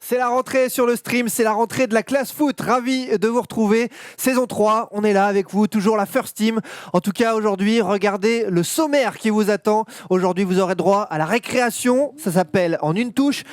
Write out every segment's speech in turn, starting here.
C'est la rentrée sur le stream, c'est la rentrée de la classe foot. Ravi de vous retrouver. Saison 3, on est là avec vous, toujours la First Team. En tout cas, aujourd'hui, regardez le sommaire qui vous attend. Aujourd'hui, vous aurez droit à la récréation. Ça s'appelle En une touche.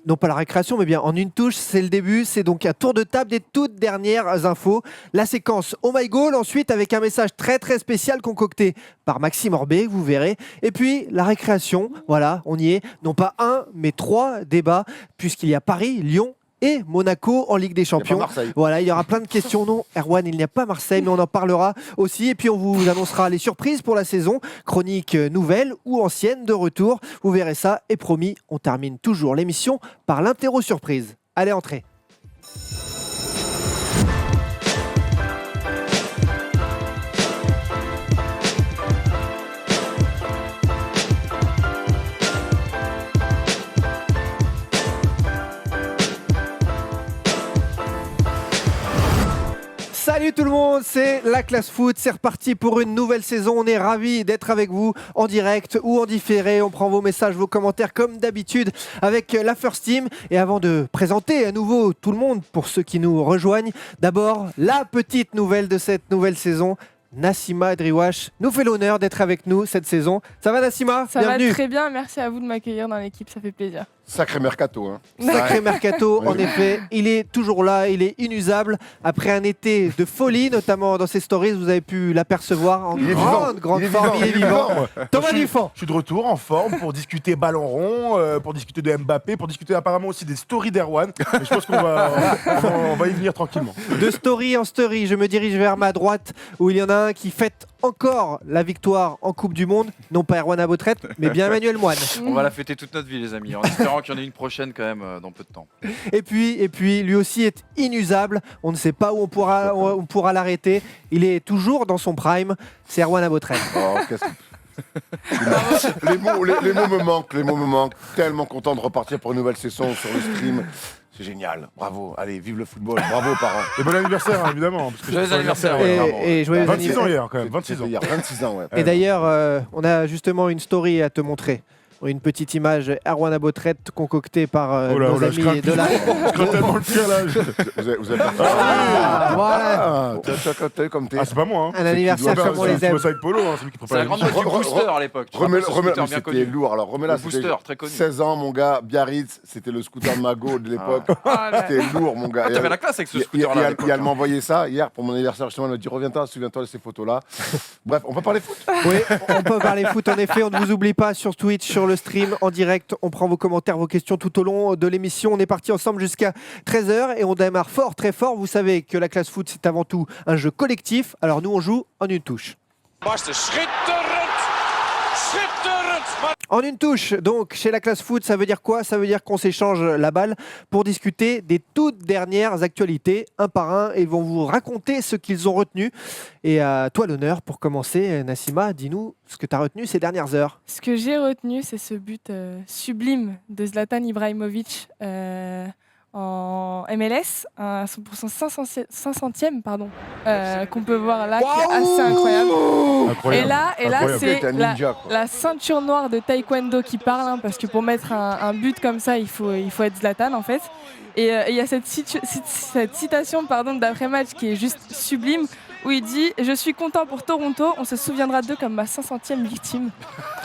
Non pas la récréation, mais bien en une touche, c'est le début. C'est donc un tour de table des toutes dernières infos. La séquence Oh My Goal, ensuite avec un message très très spécial concocté par Maxime Orbet, vous verrez. Et puis la récréation, voilà, on y est. Non pas un, mais 3 débats, puisqu'il y a Paris, Lyon et Monaco en Ligue des Champions. Voilà, il y aura plein de questions. Non, Erwan, il n'y a pas Marseille, mais on en parlera aussi. Et puis on vous annoncera les surprises pour la saison. Chronique nouvelle ou ancienne de retour. Vous verrez ça. Et promis, on termine toujours l'émission par l'interro surprise. Allez, entrez. Salut tout le monde, c'est la classe foot, c'est reparti pour une nouvelle saison. On est ravis d'être avec vous en direct ou en différé. On prend vos messages, vos commentaires comme d'habitude avec la First Team. Et avant de présenter à nouveau tout le monde pour ceux qui nous rejoignent, d'abord la petite nouvelle de cette nouvelle saison. Nassima Driouache nous fait l'honneur d'être avec nous cette saison. Ça va Nassima ? Ça Bienvenue. va très bien, merci à vous de m'accueillir dans l'équipe, ça fait plaisir. Sacré mercato, hein. Sacré mercato, Oui. en effet. Il est toujours là, il est inusable. Après un été de folie, notamment dans ses stories, vous avez pu l'apercevoir en Il est vivant. grande Il est forme. vivant. Il est vivant. Thomas Je suis- Dufan. Je suis de retour en forme pour discuter ballon rond, pour discuter de Mbappé, pour discuter apparemment aussi des stories d'Erwan. Mais je pense qu'on va y venir tranquillement. De story en story, je me dirige vers ma droite où il y en a un qui fête encore la victoire en Coupe du Monde. Non pas Erwan Abotret, mais bien Emmanuel Moine. On va la fêter toute notre vie, les amis, en espérant qu'il y en ait une prochaine quand même dans peu de temps. Et puis, lui aussi est inusable. On ne sait pas où on pourra l'arrêter. Il est toujours dans son prime. C'est Erwan Abotret. Oh, les mots me manquent. Tellement content de repartir pour une nouvelle saison sur le stream. C'est génial. Bravo. Allez, vive le football. Bravo, parents. Et bon anniversaire, hein, évidemment. Parce que Joyeux c'est ton anniversaire, ouais, ouais. bravo. Et joyeux 26 ans anniversaire. hier, quand même. 26 ans. Hier, 26 ans, ouais. Et d'ailleurs, on a justement une story à te montrer. Une petite image Erwan Abotret concoctée par Oh là, nos oh là, je amis crains de la... Je crains tellement le pire, là. Vous avez Voilà. Ah, t'as comme t'es. Ah, c'est pas moi, hein. Un anniversaire comme on les Tu aime. vois ça avec Polo, hein, c'est lui qui C'est la prépare grande l'émission. mode du booster à l'époque. Tu te rappelles ce scooter bien C'était connu. lourd. Alors, remets-la. Le booster, très connu. 16 ans, mon gars. Biarritz, c'était le scooter de Mago de l'époque. Ah, là. C'était lourd, mon gars. Ah, t'avais la classe avec ce scooter-là. à l'époque, Elle m'a hein. envoyé ça hier pour mon anniversaire. Justement, elle m'a dit reviens-toi, souviens-toi de ces photos-là. Bref, on peut parler foot. Oui, on peut parler foot en effet. On ne vous oublie pas sur Twitch, sur le stream, en direct. On prend vos commentaires, vos questions tout au long de l'émission. On est parti ensemble jusqu'à 13h et on démarre fort, très fort. Vous savez que la classe foot, c'est avant tout un jeu collectif. Alors nous, on joue en une touche. En une touche, donc, chez la classe foot, ça veut dire quoi ? Ça veut dire qu'on s'échange la balle pour discuter des toutes dernières actualités, un par un, et ils vont vous raconter ce qu'ils ont retenu. Et à toi l'honneur, pour commencer, Nassima, dis-nous ce que tu as retenu ces dernières heures. Ce que j'ai retenu, c'est ce but sublime de Zlatan Ibrahimovic en MLS, pour son 500e, qu'on peut voir là, qui est assez incroyable. Incroyable. Et là Incroyable. c'est T'es un ninja, quoi. la ceinture noire de taekwondo qui parle, hein, parce que pour mettre un but comme ça, il faut être Zlatan en fait. Et il y a cette citation d'après-match qui est juste sublime, où il dit « Je suis content pour Toronto, on se souviendra d'eux comme ma 500e victime ».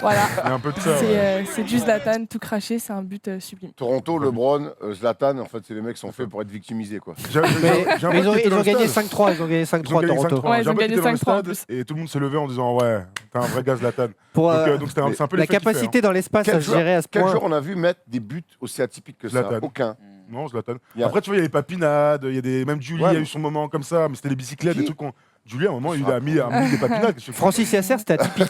Voilà, Il y a un peu de ça. ouais. c'est juste Zlatan, tout craché, c'est un but sublime. Toronto, LeBron, Zlatan, en fait, c'est les mecs qui sont faits pour être victimisés, quoi. J'ai un pote Mais ils ont, qui était ils dans ont le gagné stade. 5-3, ils ont gagné 5-3 Ils ont gagné Toronto. 5-3. Ouais, J'ai ils un ont pote qui gagné était dans le 5-3 en stade plus. et tout le monde se levait en disant ouais, t'es un vrai gars Zlatan. Pour Donc c'était un peu la l'effet qu'il fait, capacité dans l'espace à Quel se gérer à ce Quel point. jour on a vu mettre des buts aussi atypiques que ça? Zlatan. Aucun. hein. Non, Zlatan. Il y a- Après, tu vois, il y a les papinades, il y a des... même Julie Ouais, a eu son moment comme ça, mais c'était les bicyclettes, Qui des trucs qu'on. Julie, à un moment, il a mis des papinades. Francis Yasser, c'était atypique.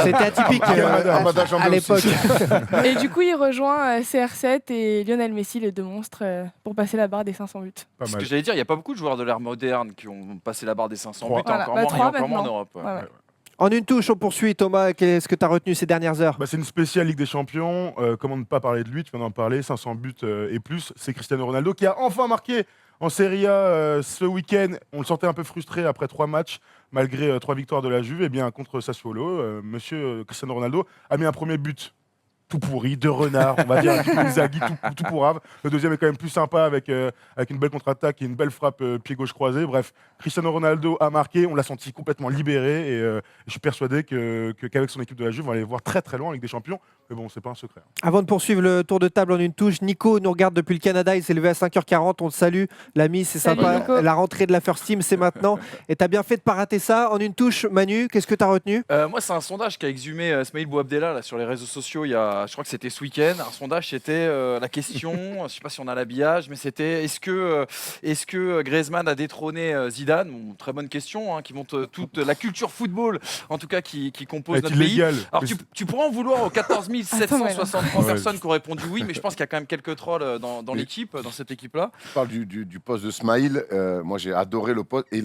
C'était atypique Armada Jambé à aussi. l'époque. Et du coup, il rejoint CR7 et Lionel Messi, les deux monstres, pour passer la barre des 500 buts. Pas Ce mal. que j'allais dire, il n'y a pas beaucoup de joueurs de l'ère moderne qui ont passé la barre des 500 Trois. buts, Voilà, encore bah, moins, trois et encore moins en maintenant. Europe. ouais. Ouais, ouais. En une touche, on poursuit. Thomas, qu'est-ce que tu as retenu ces dernières heures ? Bah, c'est une spéciale Ligue des Champions. Comment ne pas parler de lui? Tu viens d'en parler. 500 buts et plus. C'est Cristiano Ronaldo qui a enfin marqué en Serie A ce week-end. On le sentait un peu frustré après 3 matchs, malgré 3 victoires de la Juve. Et bien contre Sassuolo, Monsieur Cristiano Ronaldo a mis un premier but tout pourri, de renard, on va dire un petit peu Inzaghi, tout pourrave. Le deuxième est quand même plus sympa avec une belle contre-attaque et une belle frappe pied gauche croisé. Bref, Cristiano Ronaldo a marqué, on l'a senti complètement libéré et je suis persuadé qu'avec son équipe de la Juve, on va aller voir très très loin avec des champions. Mais bon, c'est pas un secret. Avant de poursuivre le tour de table en une touche, Nico nous regarde depuis le Canada, il s'est levé à 5h40, on le salue. L'ami, c'est Salut, sympa, Nico. la rentrée de la First Team, c'est maintenant. Et t'as bien fait de pas rater ça. En une touche, Manu, qu'est-ce que t'as retenu? Moi, c'est un sondage qu'a exhumé Smaïl Bouabdella là, sur les réseaux sociaux. Je crois que c'était ce week-end. Un sondage, c'était la question. Je ne sais pas si on a l'habillage, mais c'était est-ce que Griezmann a détrôné Zidane? Bon, très bonne question, qui montre toute la culture football, en tout cas qui compose Est notre pays. illégal. Alors, tu pourras en vouloir aux 14 763 Ouais. personnes qui ont répondu oui, mais je pense qu'il y a quand même quelques trolls dans Oui. l'équipe, dans cette équipe-là. Tu parles du poste de Smaïl. Moi, j'ai adoré le poste. Et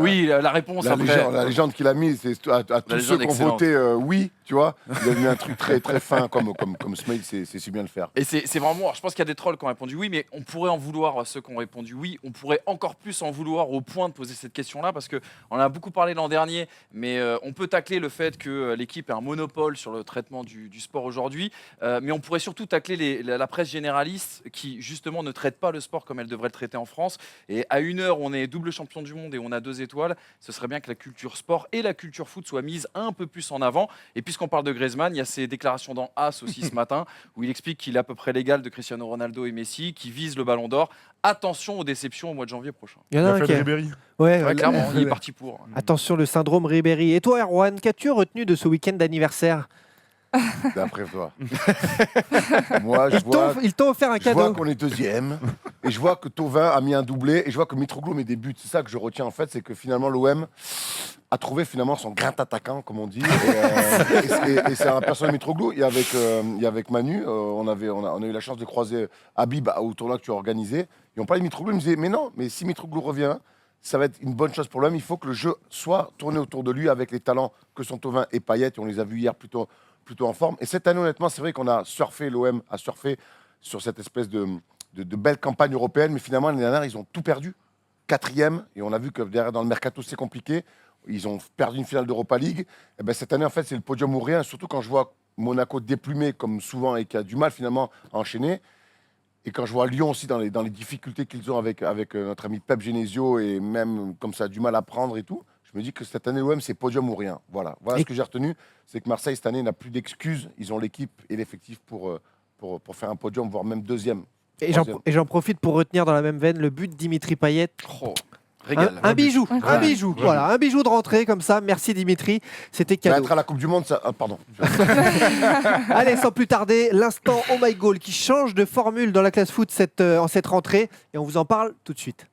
Oui, la réponse la après. légende qu'il a mise, c'est à tous ceux légende qui ont excellente. voté oui, tu vois. Il a mis un truc très, très fin comme Smaïl, c'est si bien le faire. Et c'est vraiment, alors je pense qu'il y a des trolls qui ont répondu oui, mais on pourrait en vouloir à ceux qui ont répondu oui. On pourrait encore plus en vouloir au point de poser cette question-là, parce qu'on en a beaucoup parlé l'an dernier, mais on peut tacler le fait que l'équipe ait un monopole sur le traitement du sport aujourd'hui, mais on pourrait surtout tacler la presse généraliste qui justement ne traite pas le sport comme elle devrait le traiter en France. Et à une heure où on est double champion du monde et on a 2 étoiles, ce serait bien que la culture sport et la culture foot soient mises un peu plus en avant. Et puisqu'on parle de Griezmann, il y a ces déclarations dans AS aussi ce matin, où il explique qu'il est à peu près l'égal de Cristiano Ronaldo et Messi, qui vise le Ballon d'Or. Attention aux déceptions au mois de janvier prochain. Il y en a un Il a qui fait a- Ribéry. Ouais, Ouais, clairement, il est parti pour. Attention, le syndrome Ribéry. Et toi, Erwan, qu'as-tu retenu de ce week-end d'anniversaire? D'après toi. Moi, Ils t'ont offert un je vois cadeau. qu'on est deuxième. Et je vois que Thauvin a mis un doublé. Et je vois que Mitroglou met des buts. C'est ça que je retiens en fait. C'est que finalement, l'OM a trouvé finalement son grain attaquant, comme on dit. Et c'est un personnage Mitroglou. Et avec Manu, on a eu la chance de croiser Habib au tournoi que tu as organisé. Et on parlait de Mitroglou. Il me disait, mais non, mais si Mitroglou revient, ça va être une bonne chose pour l'OM. Il faut que le jeu soit tourné autour de lui avec les talents que sont Thauvin et Payet. Et on les a vus hier plutôt en forme. Et cette année, honnêtement, c'est vrai qu'on a surfé, l'OM a surfé sur cette espèce de belle campagne européenne. Mais finalement, l'année dernière, ils ont tout perdu. 4e. Et on a vu que derrière, dans le mercato, c'est compliqué. Ils ont perdu une finale d'Europa League. Et ben, cette année, en fait, c'est le podium ou rien. Surtout quand je vois Monaco déplumé comme souvent et qui a du mal finalement à enchaîner. Et quand je vois Lyon aussi dans les difficultés qu'ils ont avec notre ami Pep Genesio et même comme ça a du mal à prendre et tout, je me dis que cette année, l'OM, c'est podium ou rien. Voilà ce que j'ai retenu. C'est que Marseille, cette année, n'a plus d'excuses. Ils ont l'équipe et l'effectif pour faire un podium, voire même deuxième. Et troisième. j'en profite pour retenir dans la même veine le but de Dimitri Payet. Oh, régal. Un bijou, un Incroyable. bijou. Voilà, un bijou de rentrée comme ça. Merci Dimitri, c'était Ça va cadeau. être à la Coupe du Monde, ça. Ah, pardon. Allez, sans plus tarder, l'instant Oh My Goal qui change de formule dans la classe foot en cette rentrée. Et on vous en parle tout de suite.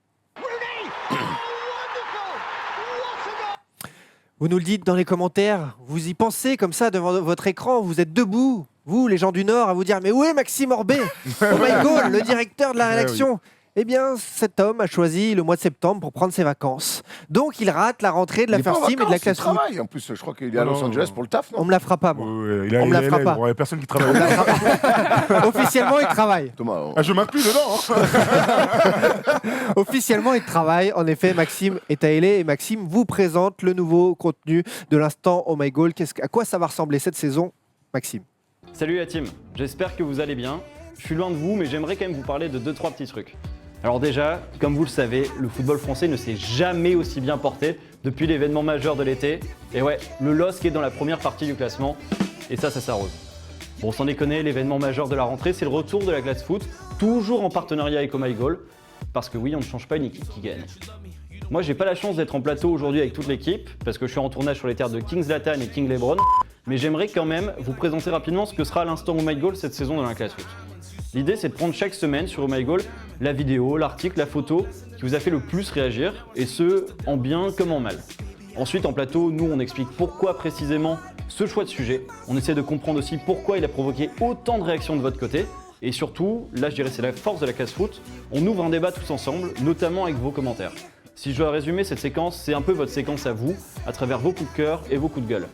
Vous nous le dites dans les commentaires, vous y pensez comme ça devant votre écran, vous êtes debout, vous les gens du Nord, à vous dire mais où est Maxime Orbet? Oh My Goal, le directeur de la rédaction. Eh bien, cet homme a choisi le mois de septembre pour prendre ses vacances. Donc, il rate la rentrée de la Il est pas en First Team et de la vacances, classe il foot. travaille. En plus, je crois qu'il est à Non, Los non, Angeles non. pour le taf, non On me la fera pas, moi. Ouais, On me la fera pas. Il y a personne qui travaille. On me la fera pas. Officiellement, il travaille. Thomas, Ah, je m'inclus dedans. Officiellement, il travaille. En effet, Maxime est à LA et Maxime vous présente le nouveau contenu de l'instant Oh My Goal. À quoi ça va ressembler cette saison, Maxime? Salut la team, j'espère que vous allez bien. Je suis loin de vous, mais j'aimerais quand même vous parler de 2-3 petits trucs. Alors déjà, comme vous le savez, le football français ne s'est jamais aussi bien porté depuis l'événement majeur de l'été. Et ouais, le LOSC est dans la première partie du classement, et ça s'arrose. Bon, sans déconner, l'événement majeur de la rentrée, c'est le retour de la classe foot, toujours en partenariat avec Oh My Goal, parce que oui, on ne change pas une équipe qui gagne. Moi, j'ai pas la chance d'être en plateau aujourd'hui avec toute l'équipe, parce que je suis en tournage sur les terres de King Zlatan et King Lebron, mais j'aimerais quand même vous présenter rapidement ce que sera l'instant Oh My Goal cette saison dans la classe foot. L'idée, c'est de prendre chaque semaine sur Oh My Goal la vidéo, l'article, la photo qui vous a fait le plus réagir, et ce, en bien comme en mal. Ensuite, en plateau, nous, on explique pourquoi précisément ce choix de sujet. On essaie de comprendre aussi pourquoi il a provoqué autant de réactions de votre côté. Et surtout, là, je dirais c'est la force de la classe foot, on ouvre un débat tous ensemble, notamment avec vos commentaires. Si je dois résumer cette séquence, c'est un peu votre séquence à vous, à travers vos coups de cœur et vos coups de gueule.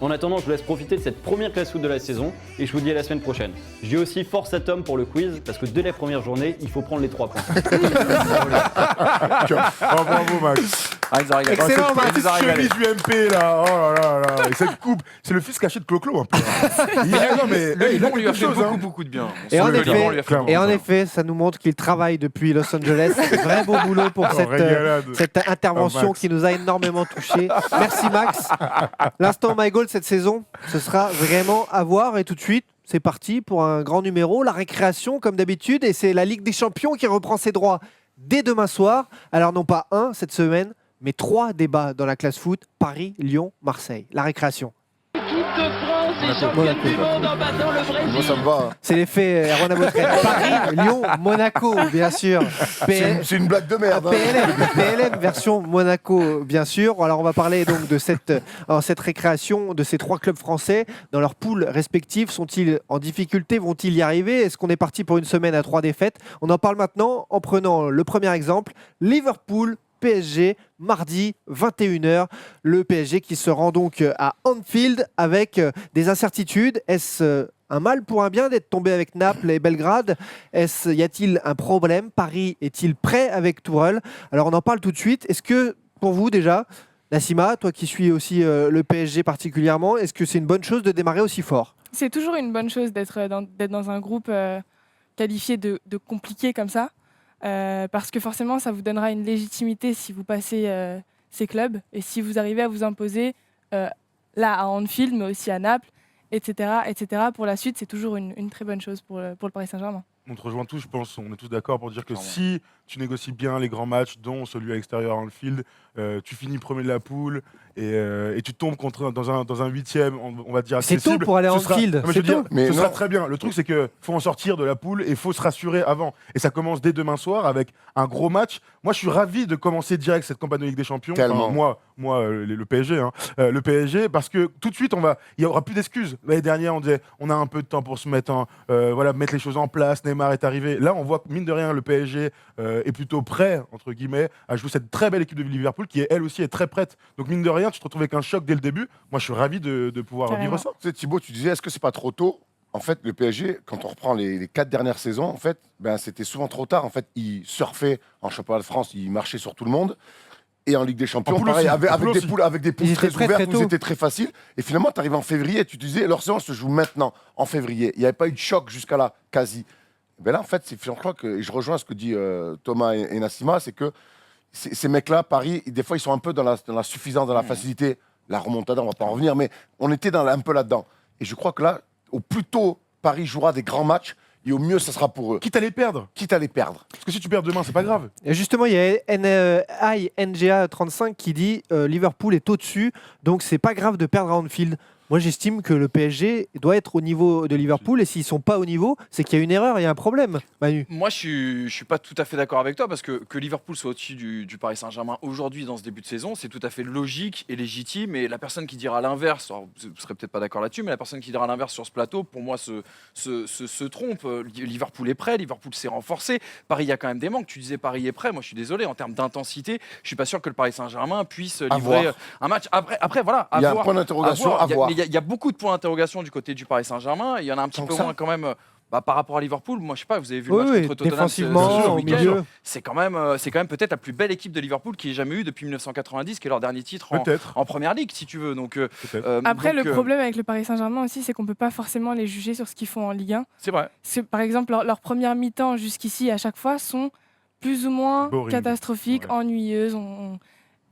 En attendant, je vous laisse profiter de cette première classe foot de la saison et je vous dis à la semaine prochaine. Je dis aussi force à Tom pour le quiz, parce que dès la première journée, il faut prendre les 3 points. Oh, bravo, Max. Ah, ils ont régalé. Excellent, cette Max. petite Ils ont régalé. chemise du MP là, oh là là, et cette coupe, c'est le fils caché de Clo-Clo un peu. Non, mais Le il a Liban lui a quelque fait chose, hein. beaucoup de bien. Et en Le effet- Liban lui a fait clairement. beaucoup Et de en bien. effet, ça nous montre qu'il travaille depuis Los Angeles. Vrai beau boulot pour Oh, cette régalade. intervention Oh, Max. qui nous a énormément touché. Merci Max. L'instant My Goal cette saison, ce sera vraiment à voir. Et tout de suite, c'est parti pour un grand numéro, la récréation comme d'habitude. Et c'est la Ligue des Champions qui reprend ses droits dès demain soir. Alors non pas un cette semaine, mais 3 débats dans la classe foot. Paris, Lyon, Marseille. La récréation. Monaco. Moi, ça me va. hein. C'est l'effet Erwan Aboutrel. Paris, Lyon, Monaco, bien sûr. C'est une blague de merde. hein. PLM version Monaco, bien sûr. Alors on va parler donc de cette récréation de ces 3 clubs français dans leurs poules respectives. Sont-ils en difficulté? Vont-ils y arriver? Est-ce qu'on est parti pour une semaine à 3 défaites? On en parle maintenant en prenant le premier exemple, Liverpool. PSG, mardi 21h. Le PSG qui se rend donc à Anfield avec des incertitudes. Est-ce un mal pour un bien d'être tombé avec Naples et Belgrade? Y a-t-il un problème? Paris est-il prêt avec Tourelle? Alors on en parle tout de suite. Est-ce que pour vous déjà, Nassima, toi qui suis aussi le PSG particulièrement, est-ce que c'est une bonne chose de démarrer aussi fort? C'est toujours une bonne chose d'être dans un groupe qualifié de compliqué comme ça. Parce que forcément, ça vous donnera une légitimité si vous passez ces clubs et si vous arrivez à vous imposer là à Anfield, mais aussi à Naples, etc. Pour la suite, c'est toujours une très bonne chose pour le Paris Saint-Germain. On te rejoint tous, je pense, on est tous d'accord pour dire que Clairement. si tu négocies bien les grands matchs, dont celui à l'extérieur à Anfield, tu finis premier de la poule et tu tombes dans un huitième, on va dire C'est accessible. tôt pour aller à ce sera- Anfield, Non, mais je c'est veux dire, tôt. Mais ce non. sera très bien. Le truc, c'est que faut en sortir de la poule et il faut se rassurer avant. Et ça commence dès demain soir avec un gros match. Moi, je suis ravi de commencer direct cette campagne de Ligue des Champions. Tellement. Moi, le PSG, hein. Le PSG, parce que tout de suite, il y aura plus d'excuses. L'année dernière, on disait, on a un peu de temps pour se mettre, mettre les choses en place. Neymar est arrivé. Là, on voit que mine de rien, le PSG est plutôt prêt, entre guillemets, à jouer cette très belle équipe de Liverpool qui, elle aussi, est très prête. Donc, mine de rien, tu te retrouves avec un choc dès le début. Moi, je suis ravi de pouvoir Carrément. vivre ça. Tu sais, Thibaut, tu disais, est-ce que c'est pas trop tôt? En fait, le PSG, quand on reprend les 4 dernières saisons, en fait, ben, c'était souvent trop tard. En fait, ils surfaient en championnat de France, ils marchaient sur tout le monde. Et en Ligue des Champions, En poule pareil, aussi. avec, En poule avec des aussi. poules, avec des poules Ils très étaient prêts ouvertes, très où tôt. c'était très facile. Et finalement, tu arrives en février, tu te disais, leur séance se joue maintenant, en février. Il n'y avait pas eu de choc jusqu'à là, quasi. Ben là, en fait, je crois que, et je rejoins ce que dit Thomas et Nassima, c'est que ces mecs-là, Paris, des fois, ils sont un peu dans la suffisance, dans la facilité. La remontada, on va pas en revenir, mais on était un peu là-dedans. Et je crois que là, au plus tôt, Paris jouera des grands matchs, et au mieux, ça sera pour eux. Quitte à les perdre. Quitte à les perdre. Parce que si tu perds demain, c'est pas grave. Et justement, il y a NGA35 qui dit Liverpool est au-dessus, donc c'est pas grave de perdre à Anfield. Moi, j'estime que le PSG doit être au niveau de Liverpool, et s'ils sont pas au niveau, c'est qu'il y a une erreur, il y a un problème. Manu. Moi, je suis pas tout à fait d'accord avec toi parce que Liverpool soit au-dessus du Paris Saint-Germain aujourd'hui dans ce début de saison, c'est tout à fait logique et légitime. Et la personne qui dira l'inverse, alors, vous serez peut-être pas d'accord là-dessus, mais la personne qui dira l'inverse sur ce plateau, pour moi, se trompe. Liverpool est prêt, Liverpool s'est renforcé. Paris, il y a quand même des manques. Tu disais Paris est prêt. Moi, je suis désolé, en termes d'intensité, je suis pas sûr que le Paris Saint-Germain puisse livrer voir. un match. Après, voilà. Il y a un voir. point d'interrogation à Il y a- voir. mais il y a beaucoup de points d'interrogation du côté du Paris Saint-Germain. Il y en a un petit Tant peu que ça. moins quand même. Par rapport à Liverpool, moi je sais pas, vous avez vu Oui, le match oui, contre Tottenham défensivement, ce au week-end. milieu. C'est quand même peut-être la plus belle équipe de Liverpool qui ait jamais eu depuis 1990, qui est leur dernier titre Peut-être. en première ligue, si tu veux. Donc, Peut-être. Après, donc, le problème avec le Paris Saint-Germain aussi, c'est qu'on ne peut pas forcément les juger sur ce qu'ils font en Ligue 1. c'est vrai. Par exemple, leur première mi-temps jusqu'ici, à chaque fois, sont plus ou moins Boring. catastrophiques, Ouais. ennuyeuses.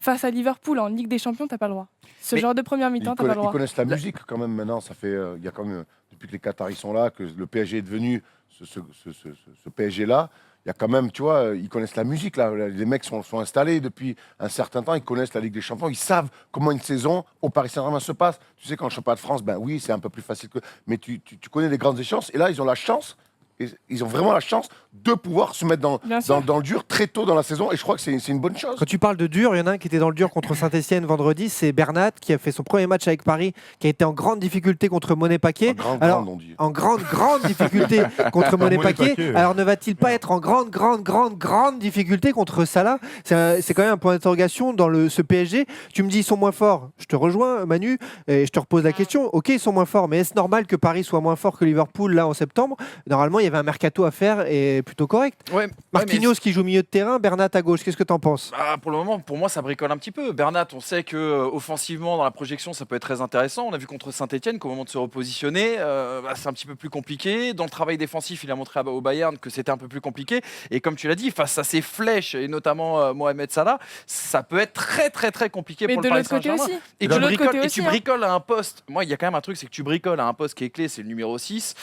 Face à Liverpool, en Ligue des Champions, tu n'as pas le droit. Ce Mais genre de première mi-temps, tu n'as pas le Ils droit. connaissent la musique quand même maintenant. Ça fait, il y a quand même, depuis que les Qataris sont là, que le PSG est devenu ce PSG-là. Il y a quand même, tu vois, ils connaissent la musique là. Les mecs sont installés depuis un certain temps. Ils connaissent la Ligue des Champions. Ils savent comment une saison au Paris Saint-Germain se passe. Tu sais, quand le championnat de France, ben oui, c'est un peu plus facile que. Mais tu connais les grandes échéances. Et là, ils ont la chance. Ils ont vraiment la chance de pouvoir se mettre Bien sûr. dans le dur très tôt dans la saison. Et je crois que c'est une bonne chose. Quand tu parles de dur, il y en a un qui était dans le dur contre Saint-Etienne vendredi, c'est Bernat qui a fait son premier match avec Paris, qui a été en grande difficulté contre Monet-Paquet. Grande, on dit. En grande difficulté contre Monet-Paquet. Monet-Paquet, ouais. Alors ne va-t-il pas être en grande difficulté contre Salah? C'est quand même un point d'interrogation dans ce PSG. Tu me dis ils sont moins forts. Je te rejoins Manu et je te repose la question. Ok, ils sont moins forts, mais est-ce normal que Paris soit moins fort que Liverpool là en septembre? Normalement, il il y avait un mercato à faire et plutôt correct. Ouais, Marquinhos qui joue au milieu de terrain, Bernat à gauche. Qu'est-ce que t'en penses? Pour le moment, pour moi, ça bricole un petit peu. Bernat, on sait que offensivement, dans la projection, ça peut être très intéressant. On a vu contre Saint-Etienne qu'au moment de se repositionner, c'est un petit peu plus compliqué. Dans le travail défensif, il a montré au Bayern que c'était un peu plus compliqué. Et comme tu l'as dit, face à ces flèches, et notamment Mohamed Salah, ça peut être très très très compliqué Mais pour de le Paris l'autre côté Saint-Germain. aussi. Et De tu, l'autre bricoles, côté et aussi, tu bricoles à un poste. Moi, il y a quand même un truc, c'est que tu bricoles à un poste qui est clé, c'est le numéro 6.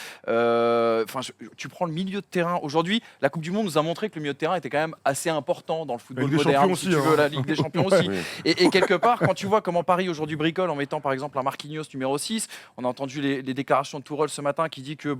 Tu prends le milieu de terrain. Aujourd'hui, la Coupe du Monde nous a montré que le milieu de terrain était quand même assez important dans le football Ligue des moderne, Champions si aussi, tu veux, hein. la Ligue des Champions aussi. Et quelque part, quand tu vois comment Paris aujourd'hui bricole en mettant par exemple un Marquinhos numéro 6, on a entendu les déclarations de Tourelle ce matin qui dit que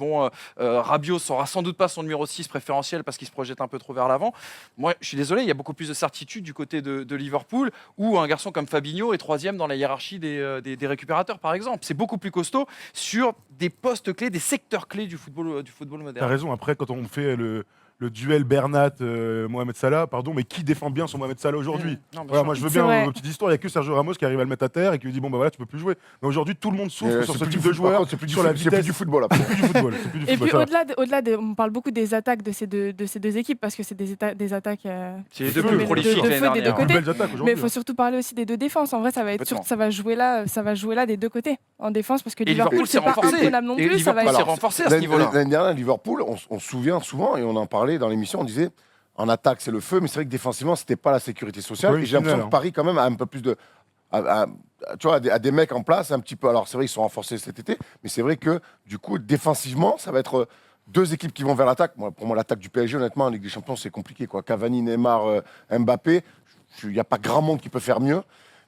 Rabiot sera sans doute pas son numéro 6 préférentiel parce qu'il se projette un peu trop vers l'avant. Moi, je suis désolé, il y a beaucoup plus de certitude du côté de Liverpool où un garçon comme Fabinho est troisième dans la hiérarchie des récupérateurs par exemple. C'est beaucoup plus costaud sur des postes clés, des secteurs clés du football T'as moderne. raison, après, quand on fait le duel Bernat-Mohamed Salah, pardon, mais qui défend bien son Mohamed Salah aujourd'hui? Non, bien Voilà, sûr. moi je veux C'est bien vrai. une petite histoire, il n'y a que Sergio Ramos qui arrive à le mettre à terre et qui lui dit bon bah voilà tu peux plus jouer. Mais aujourd'hui tout le monde souffre Mais sur c'est ce plus type du de foot, par joueur, contre, c'est plus du sur la foot, c'est plus vitesse. du football après. C'est plus du football, c'est plus du Et football. puis ça va. au-delà on parle beaucoup des attaques de ces deux équipes parce que c'est des attaques. C'est les deux deux plus plus prolifiques prolifiques de feu l'année des deux dernière. Plus côtés. belles attaques Mais aujourd'hui. il faut surtout parler aussi des deux défenses. En vrai, ça va être Complètement. ça va jouer là des deux côtés en défense parce que Et Liverpool Liverpool s'est c'est pas renforcé. imprenable non Et plus. Ça va Liverpool être s'est renforcé à ce niveau-là. L'année dernière, Liverpool, on se souvient souvent, et on en parlait dans l'émission, on disait en attaque c'est le feu, mais c'est vrai que défensivement c'était pas la sécurité sociale. Ouais, Et j'ai l'impression final, que Paris quand même a un peu plus de, tu vois, a des mecs en place un petit peu. Alors c'est vrai qu'ils sont renforcés cet été, mais c'est vrai que du coup défensivement ça va être deux équipes qui vont vers l'attaque. Pour moi l'attaque du PSG honnêtement en Ligue des Champions c'est compliqué quoi. Cavani, Neymar, Mbappé, il n'y a pas grand monde qui peut faire mieux.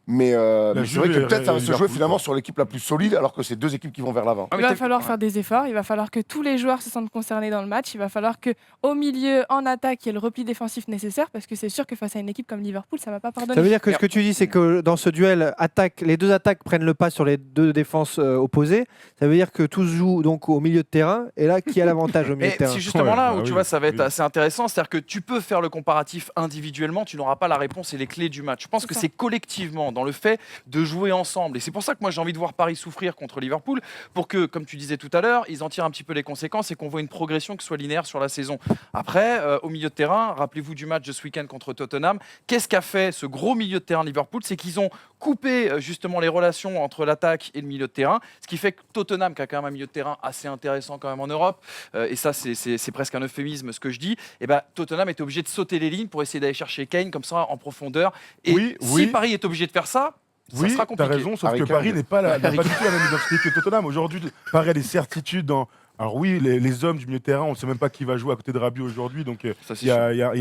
Mais c'est Juve vrai que et peut-être ça va se jouer Liverpool, finalement quoi. sur l'équipe la plus solide, alors que c'est deux équipes qui vont vers l'avant. Ah, Il mais va falloir faire des efforts, il va falloir que tous les joueurs se sentent concernés dans le match, il va falloir que au milieu, en attaque, il y ait le repli défensif nécessaire parce que c'est sûr que face à une équipe comme Liverpool, ça va pas pardonner. Ça veut dire que ce que tu dis, c'est que dans ce duel, les deux attaques prennent le pas sur les deux défenses opposées. Ça veut dire que tout se joue donc au milieu de terrain. Et là, qui a l'avantage au milieu de Mais terrain? c'est justement là Ouais, où bah tu oui, vois, ça va être oui. assez intéressant. C'est-à-dire que tu peux faire le comparatif individuellement, tu n'auras pas la réponse et les clés du match. Je pense C'est que ça. c'est collectivement dans le fait de jouer ensemble. Et c'est pour ça que moi j'ai envie de voir Paris souffrir contre Liverpool pour que, comme tu disais tout à l'heure, ils en tirent un petit peu les conséquences et qu'on voit une progression qui soit linéaire sur la saison. Après, au milieu de terrain, rappelez-vous du match de ce week-end contre Tottenham. Qu'est-ce qu'a fait ce gros milieu de terrain Liverpool? C'est qu'ils ont coupé justement les relations entre l'attaque et le milieu de terrain, ce qui fait que Tottenham, qui a quand même un milieu de terrain assez intéressant quand même en Europe, et ça c'est presque un euphémisme ce que je dis, et ben Tottenham était obligé de sauter les lignes pour essayer d'aller chercher Kane comme ça en profondeur. Et Oui, si oui. Paris est obligé de faire ça, ça Oui, sera t'as compliqué. raison, sauf Harry que Kane. Paris n'a pas du tout la même identité que Tottenham. Aujourd'hui, Paris a des certitudes dans. Alors oui, les hommes du milieu de terrain, on ne sait même pas qui va jouer à côté de Rabiot aujourd'hui, donc Ça, c'est il y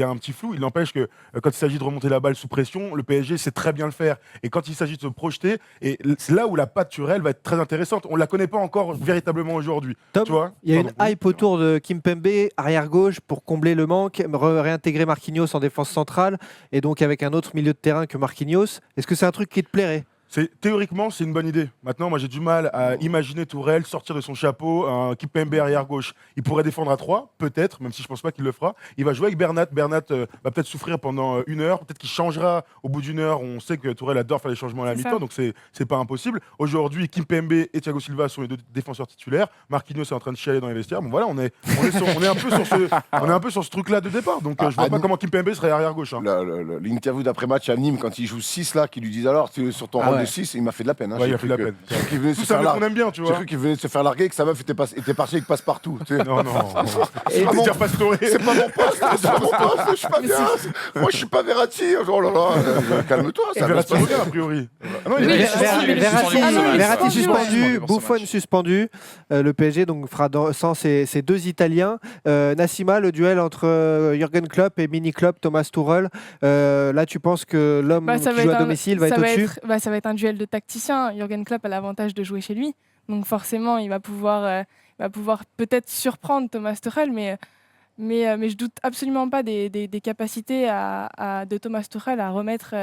a un petit flou. Il n'empêche que quand il s'agit de remonter la balle sous pression, le PSG sait très bien le faire. Et quand il s'agit de se projeter, et c'est là où la patte Turelle va être très intéressante. On ne la connaît pas encore véritablement aujourd'hui. Tom, Tu vois. il y a une Pardon. hype autour de Kimpembe, arrière-gauche, pour combler le manque, réintégrer Marquinhos en défense centrale, et donc avec un autre milieu de terrain que Marquinhos. Est-ce que c'est un truc qui te plairait? Théoriquement, c'est une bonne idée. Maintenant, moi, j'ai du mal à imaginer Tourelle sortir de son chapeau un Kimpembe arrière-gauche. Il pourrait défendre à 3, peut-être, même si je pense pas qu'il le fera. Il va jouer avec Bernat. Bernat va peut-être souffrir pendant une heure. Peut-être qu'il changera au bout d'une heure. On sait que Tourelle adore faire les changements à la C'est mi-temps, ça. donc c'est pas impossible. Aujourd'hui, Kimpembe et Thiago Silva sont les deux défenseurs titulaires. Marquinhos est en train de chialer dans les vestiaires. Bon, voilà, on est un peu sur ce truc-là de départ. Donc, je vois pas comment Kimpembe serait arrière-gauche. Hein. L'interview d'après-match à Nîmes, quand il joue 6, là, qui lui disent alors, tu es sur ton Ah rôle ouais. de 6, il m'a fait de la peine. Hein. Ouais, J'ai il a cru fait de la que- peine. j'ai cru qu'il venait de Tout se ça, faire mais qu'on larguer. aime bien, tu J'ai vois. cru qu'il venait de se faire larguer, que sa meuf était partie avec passe-partout. Tu sais. Non, non. C'est pas mon- Dire Pastore. C'est pas mon poste, c'est pas mon poste, je suis pas bien. Moi, je suis pas Verratti. Oh là là, calme-toi, ça va se Verratti passer. revient, a priori. Ah non, Oui, il est- mais- Verratti Ah, suspendu, ouais. Buffon suspendu. Le PSG donc fera sans ces deux Italiens. Nassima, le duel entre Jürgen Klopp et Mini Klopp, Thomas Tuchel. Là, tu penses que l'homme Bah, ça qui va joue être à domicile va être au-dessus? ça va être un duel de tacticiens. Jürgen Klopp a l'avantage de jouer chez lui. Donc forcément, il va pouvoir peut-être surprendre Thomas Tuchel, mais je doute absolument pas des capacités de Thomas Tuchel à remettre,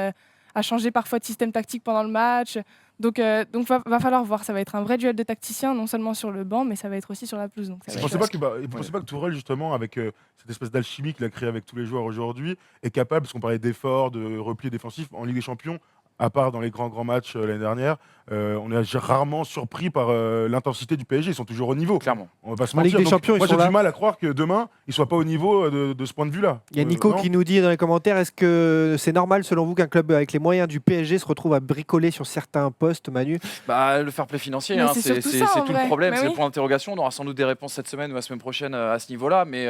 à changer parfois de système tactique pendant le match. Donc va falloir voir. Ça va être un vrai duel de tacticiens, non seulement sur le banc, mais ça va être aussi sur la pelouse. Donc ça Vous va pensez être- pas que Tourelle, justement, avec cette espèce d'alchimie qu'il a créée avec tous les joueurs aujourd'hui, est capable, parce qu'on parlait d'efforts, de repli défensif en Ligue des Champions, à part dans les grands matchs l'année dernière. On est rarement surpris par l'intensité du PSG. Ils sont toujours au niveau. Clairement. On va pas se En Ligue mentir. des Donc, Champions, moi, ils sont j'ai là. du mal à croire que demain, ils soient pas au niveau de ce point de vue-là. Il y a Nico Non. qui nous dit dans les commentaires, est-ce que c'est normal selon vous qu'un club avec les moyens du PSG se retrouve à bricoler sur certains postes, Manu? Bah, le fair play financier, Mais hein, c'est c'est surtout ça, en tout vrai. le problème, Bah c'est le oui. point d'interrogation. On aura sans doute des réponses cette semaine ou la semaine prochaine à ce niveau-là, mais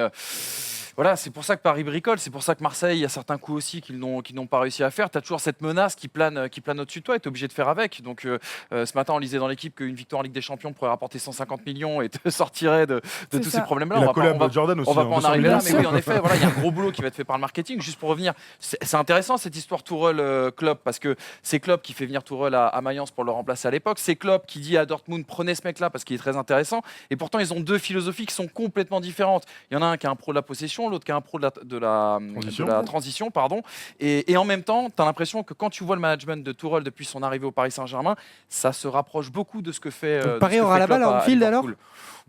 voilà, c'est pour ça que Paris bricole, c'est pour ça que Marseille, il y a certains coups aussi qu'ils n'ont pas réussi à faire. Tu as toujours cette menace qui plane au-dessus de toi et tu es obligé de faire avec. Donc ce matin, on lisait dans l'équipe qu'une victoire en Ligue des Champions pourrait rapporter 150 millions et te sortirait de C'est tous ça. ces problèmes-là. Et On la va pas- collab on va- de Jordan aussi. on va hein, pas en 200 arriver là, millions. mais oui, en effet, voilà, il y a un gros boulot qui va être fait par le marketing. Juste pour revenir, c'est intéressant cette histoire Tourelle-Klopp parce que c'est Klopp qui fait venir Tourelle à Mayence pour le remplacer à l'époque. C'est Klopp qui dit à Dortmund prenez ce mec-là parce qu'il est très intéressant. Et pourtant, ils ont deux philosophies qui sont complètement différentes. Il y en a un qui est un pro de la possession, l'autre qui est un pro de la transition. Pardon. Et en même temps, tu as l'impression que quand tu vois le management de Tourelle depuis son arrivée au Paris Saint-Germain, ça se rapproche beaucoup de ce que fait. Donc de Paris ce que aura fait la balle Klopp à Anfield, Liverpool.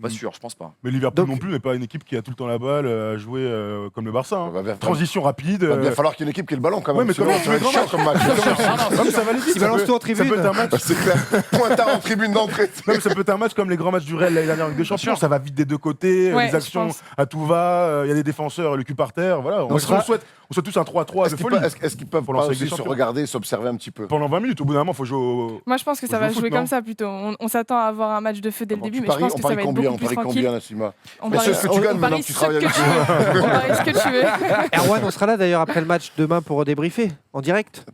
Pas sûr, je pense pas. Mais Liverpool Donc- non plus n'est pas une équipe qui a tout le temps la balle à jouer comme le Barça. hein. Va Transition rapide. va bien falloir qu'il y ait une équipe qui ait le ballon quand même. Ouais, mais sinon, comment ça tu va mets être grand chiant comme match. Non, mais ça va aller vite. Ils ça balancent peut- tout en Ça peut tribune. être un match. C'est clair. Pointard en tribune d'entrée. Non, mais ça peut être un match comme les grands matchs du Real l'année dernière avec des champions. sûr. Ça va vite des deux côtés, Ouais, les je actions pense. à tout va. Il y a des défenseurs, le cul par terre. Voilà. On sera- souhaite tous un 3-3 de folie. Est-ce qu'ils peuvent Faut pas lancer avec aussi des se champions. regarder et s'observer un petit peu? Pendant 20 minutes, au bout d'un moment, il faut jouer au. Moi, je pense que ça Faut va jouer au jouer foot, non comme ça plutôt. On s'attend à avoir un match de feu dès le Bon, début, tu mais je paries- pense on que ça parie va être combien? beaucoup On plus parie tranquille. combien, Nassima? On Mais c'est ce que tu gagnes on maintenant parie que tu ce travailles que avec tu veux. On parie ce que tu veux. Erwan, on sera là d'ailleurs après le match demain pour débriefer en direct.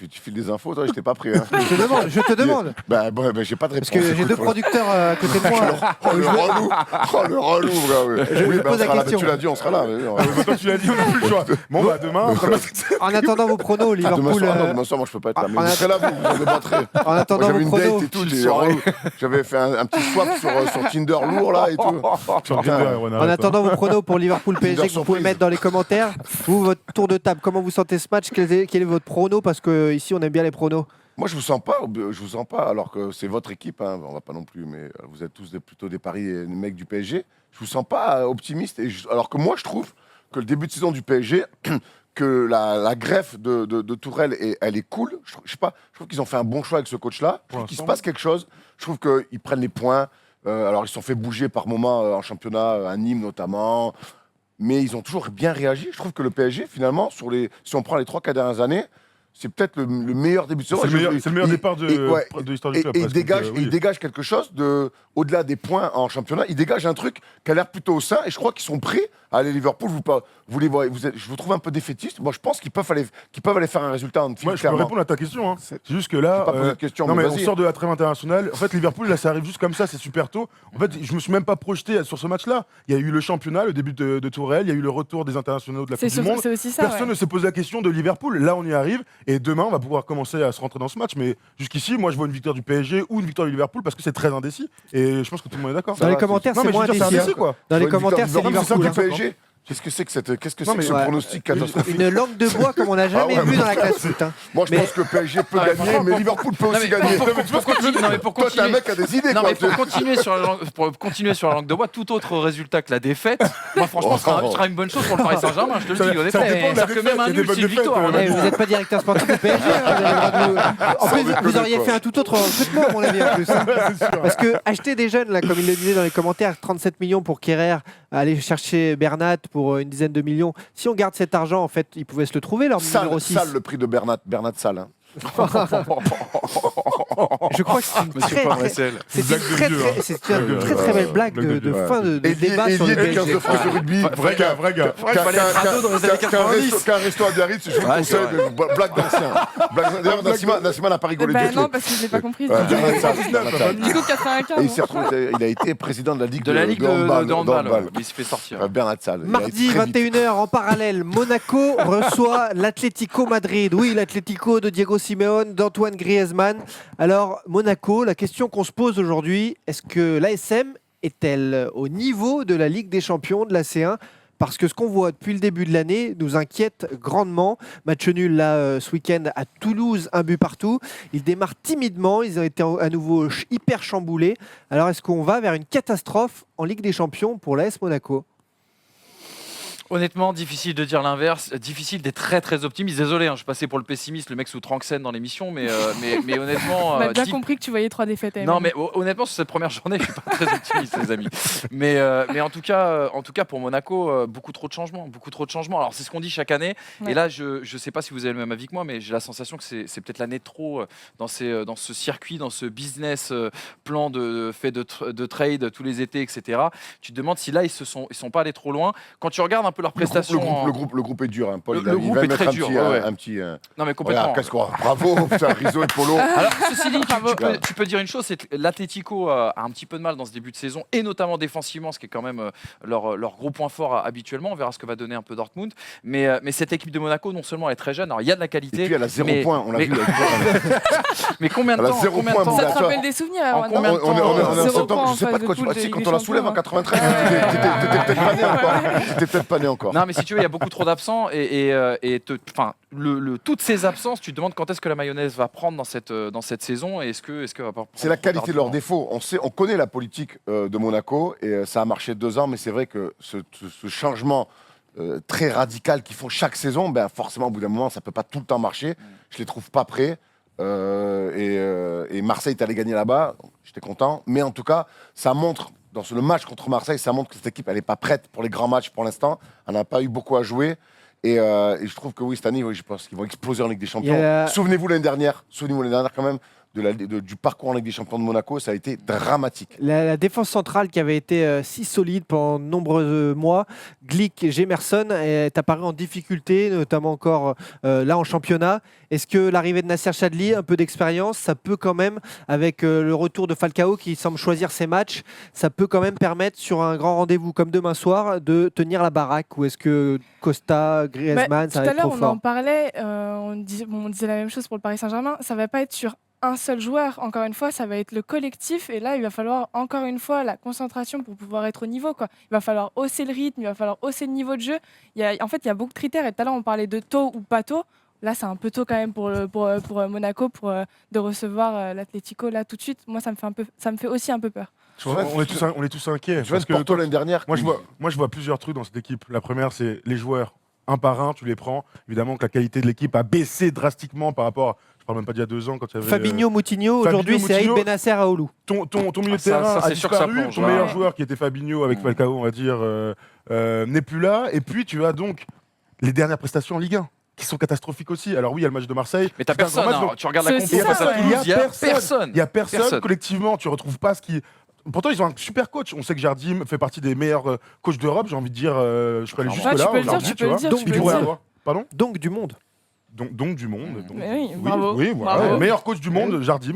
Tu files des infos, toi, je t'ai pas pris. Hein. Je te demande. Bah, j'ai pas de réponse. Parce que j'ai deux Écoute, producteurs à côté de moi. Oh le relou, oh le relou, gars, ouais. Je Oui, me bah, on pose la sera là, question. tu l'as dit, on sera là. Mais, Toi, tu l'as dit, on n'a plus le choix. Bon, bah, demain. En attendant vos pronos, demain Liverpool. soir, non, demain soir, moi je peux pas être là. Mais on a- vous serez là, vous débattrez. En Moi, attendant j'avais vos une pronos. date et tout, j'avais fait un petit swap sur Tinder lourd là et tout. Sur Putain. Tinder, on En arrête, attendant vos pronos pour Liverpool PSG, Tinder que vous pouvez surprise. mettre dans les commentaires. Vous, votre tour de table, comment vous sentez ce match? Quel est votre prono? Parce que ici, on aime bien les pronos. Moi, je vous sens pas, alors que c'est votre équipe, hein, on va pas non plus, mais vous êtes tous plutôt des paris et des mecs du PSG. Je vous sens pas optimiste, alors que moi, je trouve que le début de saison du PSG, que la greffe de Tourelle, elle est cool. Je sais pas, je trouve qu'ils ont fait un bon choix avec ce coach-là. Je trouve qu'il se passe quelque chose. Je trouve qu'ils prennent les points. Alors, ils se sont fait bouger par moments en championnat, à Nîmes notamment. Mais ils ont toujours bien réagi. Je trouve que le PSG, finalement, si on prend les 3-4 dernières années, c'est peut-être le meilleur début de saison. C'est le meilleur départ de l'histoire du club. Et presque, donc, oui. il dégage quelque chose au-delà des points en championnat. Il dégage un truc qui a l'air plutôt sain. Et je crois qu'ils sont prêts à aller à Liverpool. Vous les voyez, je vous trouve un peu défaitiste. Moi, je pense qu'ils peuvent aller faire un résultat en Moi, film, je peux clairement. répondre à ta question. Hein. C'est juste que là. J'ai pas posé de question, non, mais mais on vas-y. sort de la trêve internationale. En fait, Liverpool, là, ça arrive juste comme ça, c'est super tôt. En fait, je me suis même pas projeté sur ce match-là. Il y a eu le championnat, le début de Tourelle, il y a eu le retour des internationaux de la Coupe du Monde. C'est aussi ça. Personne ouais. ne s'est posé la question de Liverpool. Là, on y arrive. Et demain, on va pouvoir commencer à se rentrer dans ce match. Mais jusqu'ici, moi, je vois une victoire du PSG ou une victoire du Liverpool parce que c'est très indécis. Et je pense que tout le monde est d'accord. Dans les va, commentaires, Non, c'est mais je moins veux dire, c'est indécis. indécis, quoi. Dans les Une victoire commentaires, du c'est Liverpool, Liverpool. du hein. PSG. Qu'est-ce que c'est que Non, mais ce ouais. pronostic catastrophique? Une langue de bois comme on n'a jamais Ah ouais, vu dans la mais- classe foot. hein. Moi, je Mais- pense que le PSG peut gagner, mais Liverpool peut aussi gagner. pour Toi, t'es un mec qui a des idées, Non, quoi. mais pour continuer sur la langue de bois, tout autre résultat que la défaite, moi franchement, ce sera une bonne chose pour le Paris Saint-Germain, je te le dis, honnêtement. ça dépend de la C'est-à-dire que même un défaite, il y a nul, des c'est une bonnes victoire. défaites, Eh, vous n'êtes pas directeur sportif du PSG. hein, vous avez le droit de vous- En plus, déconner, vous auriez quoi. fait un tout autre recrutement, à mon avis, en plus. hein. Parce que acheter des jeunes, là, comme il le disait dans les commentaires, 37 millions pour Kerrer, aller chercher Bernat pour une dizaine de millions. Si on garde cet argent, en fait, ils pouvaient se le trouver, leur numéro 6. Sale le prix de Bernat Sale. Hein. Je crois que c'est une Monsieur très, Paul très, Ressel. c'est une Blague de très, vieux, très, hein. c'est une très, très belle blague de ouais. fin de Et débat sur le des 15 PSG. de France de rugby. Vrai gars, vrai gars. fallait être ado dans les années 90. Qu'un resto à Biarritz, je vous Ouais, conseille, c'est vrai. blague d'ancien. D'ailleurs, Nassima n'a pas rigolé Bah du non, tout. parce que je l'ai pas compris. Bernat Sale. Du coup, 95. Et il s'est retrouvé, il a été président de la Ligue De la Ligue de handball, ouais. Il se fait sortir. Bernat Sale. Il a Mardi, été très vite. 21h, en parallèle, Monaco reçoit l'Atlético Madrid. Oui, l'Atlético de Diego Simeone, d'Antoine Griezmann. Alors, Monaco, la question qu'on se pose aujourd'hui, est-ce que l'ASM est-elle au niveau de la Ligue des Champions, de la C1 ? Parce que ce qu'on voit depuis le début de l'année nous inquiète grandement. Match nul là ce week-end à Toulouse, un but partout. Ils démarrent timidement, ils ont été à nouveau hyper chamboulés. Alors est-ce qu'on va vers une catastrophe en Ligue des Champions pour l'AS Monaco ? Honnêtement, difficile de dire l'inverse, difficile d'être très très optimiste. Désolé, je passais pour le pessimiste, le mec sous Tranxène dans l'émission, mais honnêtement. On a bien compris que tu voyais 3 défaites. Non, mais honnêtement, sur cette première journée, je suis pas très optimiste, les amis. Mais en tout cas, pour Monaco, beaucoup trop de changements. Alors, c'est ce qu'on dit chaque année. Ouais. Et là, je sais pas si vous avez le même avis que moi, mais j'ai la sensation que c'est peut-être l'année de trop dans ce circuit, dans ce business plan de fait de trade tous les étés, etc. Tu te demandes si là, ils sont pas allés trop loin. Quand tu regardes un peu leurs prestations. Le groupe est dur, hein, Paul. Le groupe est très dur. Un petit. Non, mais complètement. Regarde, bravo, putain, Rizzo et Polo. Alors, ceci dit, tu peux dire une chose, c'est que l'Atlético a un petit peu de mal dans ce début de saison, et notamment défensivement, ce qui est quand même leur gros point fort habituellement. On verra ce que va donner un peu Dortmund. Mais cette équipe de Monaco, non seulement elle est très jeune, alors il y a de la qualité. Et puis elle a 0 points, on l'a vu. Mais combien de Elle a temps, 0 combien de points, temps Ça Bah, te toi, rappelle des souvenirs en maintenant combien de temps, On est en Zéro septembre, point je sais en pas de quoi phase tu de vois. Tu sais, poule quand de on la Ligue des soulève en Champions, 93, t'étais peut-être pas né encore. Non, mais si tu veux, il y a beaucoup trop d'absents toutes ces absences, tu te demandes quand est-ce que la mayonnaise va prendre dans cette saison et est-ce que va pas prendre C'est la trop qualité de leurs tardivement. défauts. On connaît la politique de Monaco et ça a marché 2 ans, mais c'est vrai que ce changement très radical qu'ils font chaque saison, ben forcément au bout d'un moment ça peut pas tout le temps marcher. Je les trouve pas prêts. Et Marseille est allé gagner là-bas, j'étais content. Mais en tout cas, ça montre, le match contre Marseille, ça montre que cette équipe, elle n'est pas prête pour les grands matchs pour l'instant. Elle n'a pas eu beaucoup à jouer. Et je trouve que oui, cette année, je pense qu'ils vont exploser en Ligue des Champions. Souvenez-vous l'année dernière quand même, du parcours en Ligue des Champions de Monaco, ça a été dramatique. La défense centrale qui avait été si solide pendant de nombreux mois, Glick et Gemerson, est apparue en difficulté, notamment encore là en championnat. Est-ce que l'arrivée de Nasser Chadli, un peu d'expérience, ça peut quand même, avec le retour de Falcao qui semble choisir ses matchs, ça peut quand même permettre sur un grand rendez-vous comme demain soir de tenir la baraque? Ou est-ce que Costa, Griezmann, ça va être trop Tout à l'heure, on fort? en parlait, on disait la même chose pour le Paris Saint-Germain. Ça va pas être sur un seul joueur, encore une fois, ça va être le collectif. Et là, il va falloir encore une fois la concentration pour pouvoir être au niveau, quoi. Il va falloir hausser le rythme, il va falloir hausser le niveau de jeu. En fait, il y a beaucoup de critères. Et tout à l'heure, on parlait de tôt ou pas tôt. Là, c'est un peu tôt quand même pour Monaco de recevoir l'Atlético là tout de suite. Moi, ça me fait aussi un peu peur. On est tous inquiets. Je vois pour toi l'année dernière. Moi, je vois plusieurs trucs dans cette équipe. La première, c'est les joueurs. Un par un, tu les prends. Évidemment que la qualité de l'équipe a baissé drastiquement par rapport, je parle même pas d'il y a 2 ans quand il y avait Fabinho, Moutinho, aujourd'hui c'est Aïd Benasser à Oulu. ton milieu de ça, terrain a c'est sûr que ça disparu, plonge, ton là. meilleur joueur qui était Fabinho avec Falcao, on va dire, n'est plus là. Et puis tu as donc les dernières prestations en Ligue 1 qui sont catastrophiques aussi. Alors oui, il y a le match de Marseille. Mais t'as C'était un personne, grand match, hein. donc Tu regardes la C'est compo ça, face à ouais. Toulouse, il y a personne. Il n'y a personne. Collectivement, tu retrouves pas ce qui. Pourtant, ils ont un super coach. On sait que Jardim fait partie des meilleurs coachs d'Europe. J'ai envie de dire, je peux aller jusque Ouais, là. tu peux le dire, aujourd'hui, tu peux le vois. dire, Donc, tu tu peux le pourrais dire. avoir. Pardon. Donc du monde. Donc du monde. Donc, Mais oui, bravo. Oui, voilà. Bravo. Meilleur coach du monde, Jardim.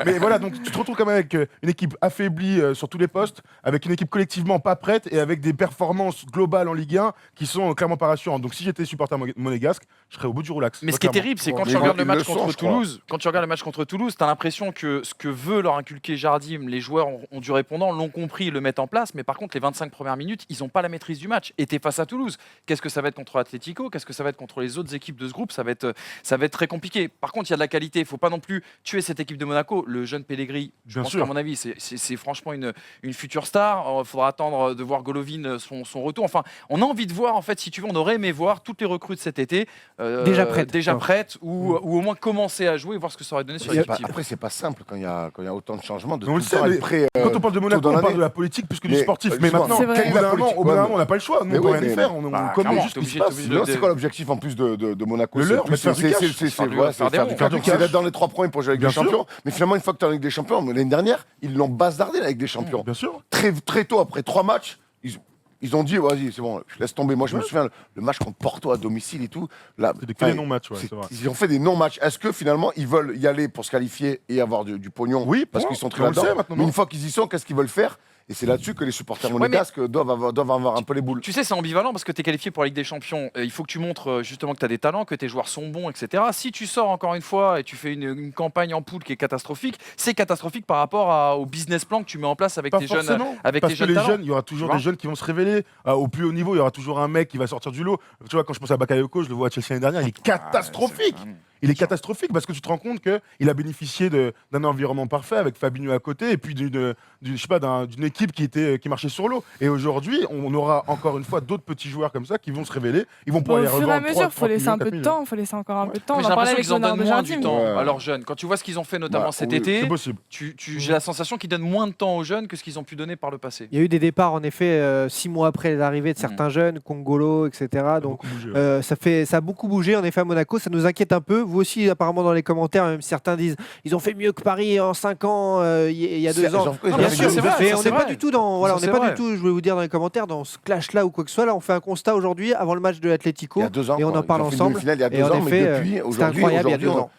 Mais voilà, donc tu te retrouves quand même avec une équipe affaiblie sur tous les postes, avec une équipe collectivement pas prête et avec des performances globales en Ligue 1 qui sont clairement pas rassurantes. Donc si j'étais supporter monégasque, je serais au bout du roulax. Mais ce qui est terrible, c'est quand Mais tu regardes le ils match le sont, contre je crois. Toulouse, tu as l'impression que ce que veut leur inculquer Jardim, les joueurs ont du répondant, l'ont compris, ils le mettent en place, mais par contre, les 25 premières minutes, ils n'ont pas la maîtrise du match. Et tu es face à Toulouse. Qu'est-ce que ça va être contre Atlético? Qu'est-ce que ça va être contre les autres équipes de ce groupe? Ça va être très compliqué. Par contre, il y a de la qualité. Il ne faut pas non plus tuer cette équipe de Monaco. Le jeune Pellegrini, je pense qu'à mon avis, c'est franchement une future star. Il faudra attendre de voir Golovin son retour. Enfin, on a envie de voir, en fait, si tu veux, on aurait aimé voir toutes les recrues de cet été Déjà prêtes. ou au moins commencer à jouer et voir ce que ça aurait donné sur l'équipe. Après, c'est pas simple quand il y a autant de changements. De On le tout le temps sait, être mais prêt, quand on parle de Monaco, dans on parle l'année. de la politique plus que du Mais, sportif. Mais justement, maintenant, C'est vrai. quelle est la politique? au bout d'un moment, on n'a pas le choix. Nous, Mais on peut oui, rien y mais- faire. On Bah, commet clairement, juste t'es ce qui se obligé- passe. t'es obligé Non, c'est quoi l'objectif en plus de Monaco? Le leur, mais faire du cash. Faire des ronds. faire du cash. Faire du C'est d'être dans les 3 premiers pour jouer avec Bien des sûr. champions. Mais finalement, une fois que tu es en Ligue des Champions, l'année dernière, ils l'ont bazardé avec des champions. Bien sûr. Très tôt, après 3 matchs, ils ont dit, vas-y, c'est bon, je laisse tomber. Moi, je me souviens, le match contre Porto à domicile et tout. Là, C'est que des non-matchs, ouais, c'est vrai. ils ont fait des non-matchs. Est-ce que finalement, ils veulent y aller pour se qualifier et avoir du pognon? Oui, parce point. qu'ils sont très On le là-dedans. sait maintenant, Mais non une fois qu'ils y sont, qu'est-ce qu'ils veulent faire? Et c'est là-dessus que les supporters Ouais, monégasques doivent avoir un peu les boules. Tu sais, c'est ambivalent parce que tu es qualifié pour la Ligue des Champions. Il faut que tu montres justement que tu as des talents, que tes joueurs sont bons, etc. Si tu sors encore une fois et tu fais une campagne en poule qui est catastrophique, c'est catastrophique par rapport au business plan que tu mets en place avec Pas tes jeunes, forcément. avec Parce tes que jeunes les talents. jeunes, il y aura toujours Tu des vois jeunes qui vont se révéler. Au plus haut niveau, il y aura toujours un mec qui va sortir du lot. Tu vois, quand je pense à Bakayoko, je le vois à Chelsea l'année dernière, il est catastrophique. il est catastrophique parce que tu te rends compte qu'il a bénéficié d'un environnement parfait avec Fabinho à côté et puis d'une équipe qui marchait sur l'eau. Et aujourd'hui, on aura encore une fois d'autres petits joueurs comme ça qui vont se révéler. Ils vont pouvoir Au les fur et revendre. à mesure, il faut laisser un peu de temps, il faut laisser encore un peu de temps. Mais On j'ai en parlait l'impression avec qu'ils en Leonardo donnent moins du Jardim. temps à leurs jeunes. Quand tu vois ce qu'ils ont fait notamment cet oui, été, C'est possible. j'ai la sensation qu'ils donnent moins de temps aux jeunes que ce qu'ils ont pu donner par le passé. Il y a eu des départs en effet 6 mois après l'arrivée de certains jeunes, Congolo, etc. Donc Beaucoup bougé, ça a beaucoup bougé en effet à Monaco, ça nous inquiète un peu. Vous aussi apparemment dans les commentaires, même certains disent ils ont fait mieux que Paris en 5 ans, il y a 2 ans. bien sûr, c'est vrai, Mais ça, on c'est n'est pas vrai. du tout dans, voilà, Ça, on n'est c'est pas vrai. du tout, je voulais vous dire dans les commentaires, dans ce clash-là ou quoi que ce soit. Là, on fait un constat aujourd'hui avant le match de l'Atlético Il y a 2 ans. et on en parle ensemble. Il y a Et en 2 ans, mais effet, depuis, c'était aujourd'hui, incroyable il y a 2 ans.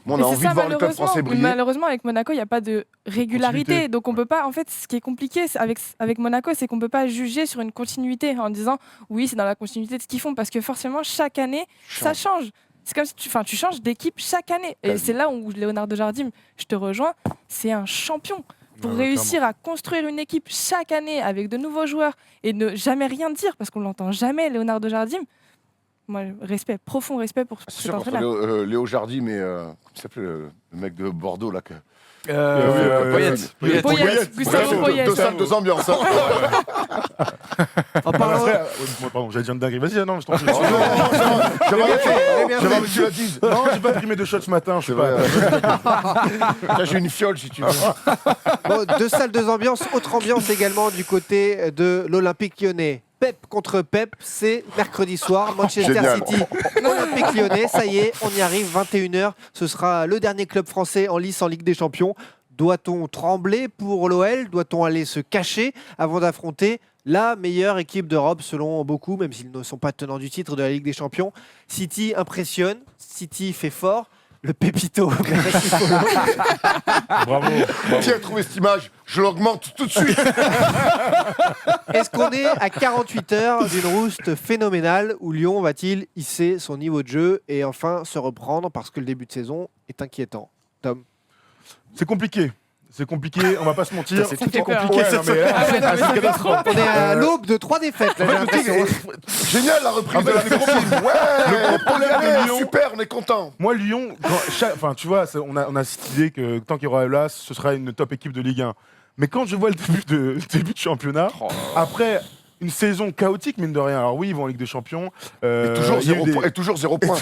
Moi, on Mais a c'est envie ça, de voir le club français briller. malheureusement, avec Monaco, il n'y a pas de régularité. Continuité. Donc, on peut pas. En fait, ce qui est compliqué avec Monaco, c'est qu'on ne peut pas juger sur une continuité en disant oui, c'est dans la continuité de ce qu'ils font. Parce que forcément, chaque année, ça change. C'est comme si tu changes d'équipe chaque année. Et c'est là où Leonardo Jardim, je te rejoins, c'est un champion. Pour réussir à construire une équipe chaque année avec de nouveaux joueurs et ne jamais rien dire, parce qu'on l'entend jamais, Leonardo Jardim. Moi, profond respect pour C'est cet sûr, entre entraîneur. Léo Jardim et comment il s'appelait le mec de Bordeaux là Poyet, Gustavo Poyet. Deux salles, deux ambiances. En Bah, parlant après, pardon, j'allais dire une dinguerie. Vas-y, non, je t'en prie. Non, j'avais fait. que tu la dises. Non, j'ai pas pris mes 2 shots ce matin, je sais pas. Là, j'ai une fiole si tu veux. Bon, 2 salles, 2 ambiances. Autre ambiance également du côté de l'Olympique Lyonnais. Pep contre Pep, c'est mercredi soir. Manchester Génial. City, Olympique Lyonnais. Ça y est, on y arrive, 21h. Ce sera le dernier club français en lice en Ligue des Champions. Doit-on trembler pour l'OL? Doit-on aller se cacher avant d'affronter la meilleure équipe d'Europe selon beaucoup, même s'ils ne sont pas tenants du titre de la Ligue des Champions? City impressionne, City fait fort. Le Pépito. Bravo. Qui a trouvé cette image? Je l'augmente tout de suite. Est-ce qu'on est à 48 heures d'une rouste phénoménale où Lyon va-t-il hisser son niveau de jeu et enfin se reprendre parce que le début de saison est inquiétant? Tom. C'est compliqué. C'est compliqué, on va pas se mentir. Ça Tout fait est peur. compliqué cette semaine. Ah ouais, non, mais ça fait trop. On est à l'aube de 3 défaites. Là, j'ai l'impression. Génial la reprise de la métropole. Ouais, problème de Lyon- super, on est content. Moi, Lyon, enfin, tu vois, on a cette idée que tant qu'il y aura Eulas, ce sera une top équipe de Ligue 1. Mais quand je vois le début de championnat, après une saison chaotique, mine de rien. Alors oui, ils vont en Ligue des Champions. Et toujours il y a eu 0 des- points. Et toujours 0 points.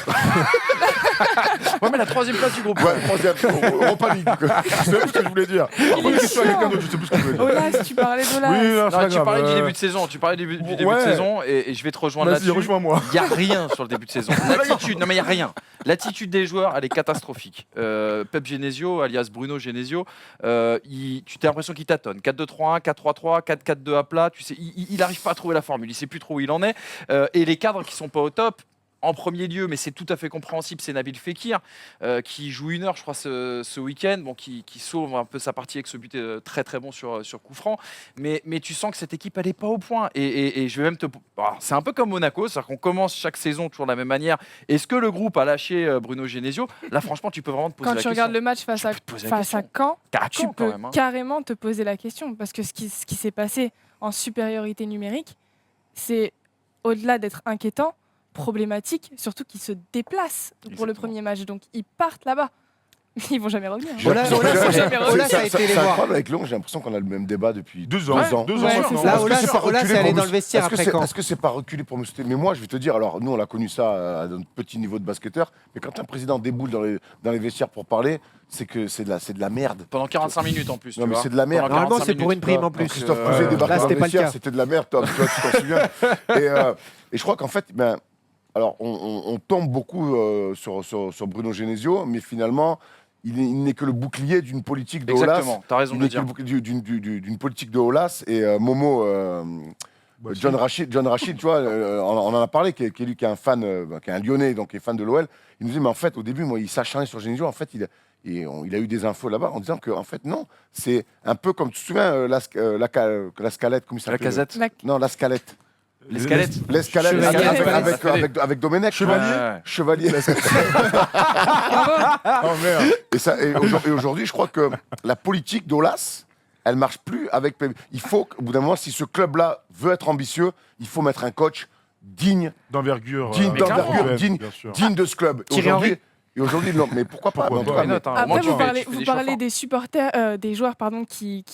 Ouais, mais la 3e place du groupe. Ouais, troisième, Europa League. Je sais plus ce que je voulais dire. Après, est question à quelqu'un chiant. d'autre, je sais plus ce que je voulais dire. Olas, tu parlais d'Olas. Oui, non, c'est Non, pas tu grave. parlais du début de saison, du début de Ouais. saison et je vais te rejoindre Vas-y, là-dessus. rejoins-moi. Il n'y a rien sur le début de saison. L'attitude, non mais il n'y a rien. L'attitude des joueurs, elle est catastrophique. Pep Genesio, alias Bruno Genesio, tu as l'impression qu'il tâtonne. 4-2-3-1, 4-3-3, 4-4-2 à plat. Tu sais, il n'arrive pas à trouver la formule. Il ne sait plus trop où il en est. Et les cadres qui sont pas au top. En premier lieu, mais c'est tout à fait compréhensible, c'est Nabil Fekir qui joue 1 heure, je crois, ce week-end, bon, qui sauve un peu sa partie avec ce but très très bon sur coup franc. Mais tu sens que cette équipe, elle n'est pas au point. Et je vais même c'est un peu comme Monaco, c'est-à-dire qu'on commence chaque saison toujours de la même manière. Est-ce que le groupe a lâché Bruno Genesio? Là, franchement, tu peux vraiment te poser Quand la tu question. regardes le match face à Caen, tu Quand peux même, hein. carrément te poser la question. Parce que ce qui s'est passé en supériorité numérique, c'est au-delà d'être inquiétant, problématique, surtout qu'ils se déplacent pour le premier match. Donc ils partent là-bas. Ils vont jamais revenir. Olas a été les C'est voir. incroyable avec Lyon, j'ai l'impression qu'on a le même débat depuis 2 ans. Ouais, c'est maintenant. ça. Là, Olas est allé dans le vestiaire Est-ce que après c'est- quand Est-ce que c'est pas reculé pour me sauter? Mais moi, je vais te dire, alors nous, on a connu ça à un petit niveau de basketteur, mais quand un président déboule dans les vestiaires pour parler, c'est que c'est de la merde. Pendant 45 minutes en plus. Non, tu mais vois. c'est de la merde. Pendant Normalement, 45 c'est pour une minutes. prime en Quand plus. Christophe Pouzet débarque là, dans c'était le pas le vestiaire, cas. c'était de la merde, Tom, tu t'en souviens. Et je crois qu'en fait, alors on tombe beaucoup sur Bruno Genesio, mais finalement, il n'est que le bouclier d'une politique de Olas. Exactement, t'as raison Il de n'est le que le dire. bouclier d'une politique de Olas et Momo. John Rachid, tu vois, on en a parlé, qui est lui qui est un fan, qui est un Lyonnais, donc qui est fan de l'OL. Il nous dit, mais en fait, au début, moi, il s'acharnait sur Genesio. En fait, il a eu des infos là-bas en disant que, en fait, non, c'est un peu comme, tu te souviens, la Scalette, comment il La s'appelle casette. Non, la Scalette. L'escalette. L'escalette Chevalier. avec Domenech. Chevalier. Chevalier. Oh merde. Et aujourd'hui, je crois que la politique d'Olas, elle marche plus avec. Il faut qu'au bout d'un moment, si ce club-là veut être ambitieux, il faut mettre un coach digne D'envergure. Digne d'envergure, digne bien sûr. de ce club. Thierry Aujourd'hui, Et aujourd'hui, non. Mais pourquoi pas? Pourquoi En tout pas, cas, note, hein. Après, Moi, tu vous fais- parlez, tu fais vous des choix parlez forts. des supporters, des joueurs pardon, qui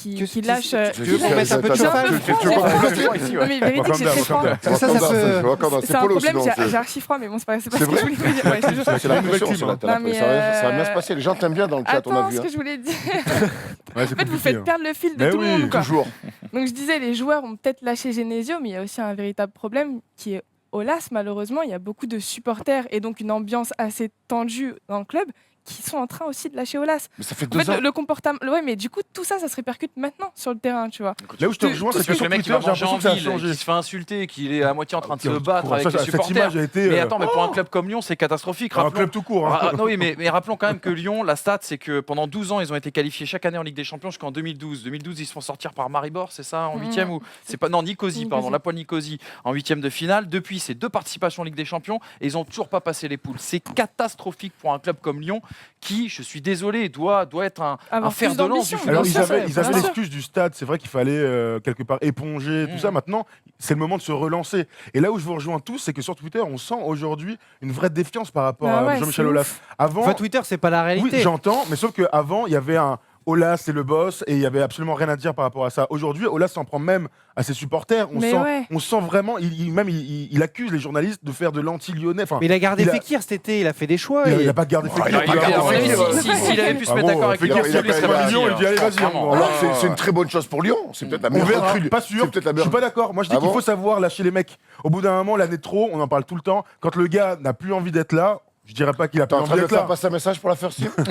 lâchent. Tu veux qu'on mette un peu de C'est un chauffage peu Tu veux froid, qu'on mais- fasse ici, Non, mais véridique, Wakanda, c'est très froid. Wakanda. Ça Wakanda, peut- Wakanda, C'est un polo, problème, sinon, j'ai archi froid, mais bon, c'est pas ce C'est que vrai je voulais vous dire. Ouais, je te jure. C'est la Une nouvelle pression, team, c'est hein. la- t'as la Non, mais, pression. Ça va bien se passer. Les gens t'aiment bien dans le chat, on a Attends, vu. ce hein. que je voulais dire. Ouais, c'est En fait, vous compliqué, faites hein. perdre le fil de Mais tout le oui, monde. Quoi. Toujours. Donc, je disais, les joueurs ont peut-être lâché Genesio, mais il y a aussi un véritable problème qui est Aulas, malheureusement. Il y a beaucoup de supporters et donc une ambiance assez tendue dans le club qui sont en train aussi de lâcher Aulas. Mais ça fait En 2 fait, ans. le comportement. Ouais, mais du coup, tout ça, ça se répercute maintenant sur le terrain, tu vois. Là où je te rejoins, c'est Parce que que sur le mec qui Twitter, va j'ai manger l'impression en que ça a ville, changé. qui se fait insulter, qu'il est à moitié en train de se battre Ça, avec les cette supporters. image a été Mais attends, mais pour un club comme Lyon, c'est catastrophique. un Rappelons- club tout court. hein. Non, oui, mais rappelons quand même que Lyon, la stat, c'est que pendant 12 ans, ils ont été qualifiés chaque année en Ligue des Champions jusqu'en 2012. 2012, ils se font sortir par Maribor, c'est ça, en 8e ou c'est pas non Nicosie, pardon, Nicosie. la pointe Nicosie en 8e de finale. Depuis, c'est 2 participations en Ligue des Champions et ils ont toujours pas passé les poules. C'est catastrophique pour un club comme Lyon qui, je suis désolé, doit être un Avoir fer plus de lance d'ambition. du Bien Alors football. sûr, ils avaient bien sûr. l'excuse du stade, c'est vrai qu'il fallait quelque part éponger tout ça. Mm. Maintenant, c'est le moment de se relancer. Et là où je vous rejoins tous, c'est que sur Twitter, on sent aujourd'hui une vraie défiance par rapport Bah à ouais, Jean-Michel c'est Aulas. ouf. Avant, Enfin, Twitter, c'est pas la oui, réalité. j'entends, mais sauf qu'avant, il y avait un Aulas, c'est le boss, et il y avait absolument rien à dire par rapport à ça. Aujourd'hui, Aulas s'en prend même à ses supporters. Mais ouais. On sent vraiment, il accuse les journalistes de faire de l'anti-lyonnais. Enfin, Mais il a gardé Il a- Fekir cet été, il a fait des choix. il et- n'a pas gardé Oh, Fekir. il a pas gardé À mon avis, Fekir. s'il avait pu se mettre Bravo, d'accord avec Fekir, Lyon, il a il quand serait même parti, millions, il dit, allez, vas-y, Vraiment. on- Alors, Ah, c'est une très bonne chose pour Lyon. C'est peut-être la On meilleure verra, recrue. pas sûr. C'est peut-être la Je suis meilleure. pas d'accord. Moi, je dis Ah qu'il bon faut savoir lâcher les mecs. Au bout d'un moment, l'année de trop, on en parle tout le temps. Quand le gars n'a plus envie d'être là, je dirais pas qu'il a T'es plus en envie train de d'être faire là. passer un message pour la first team? Je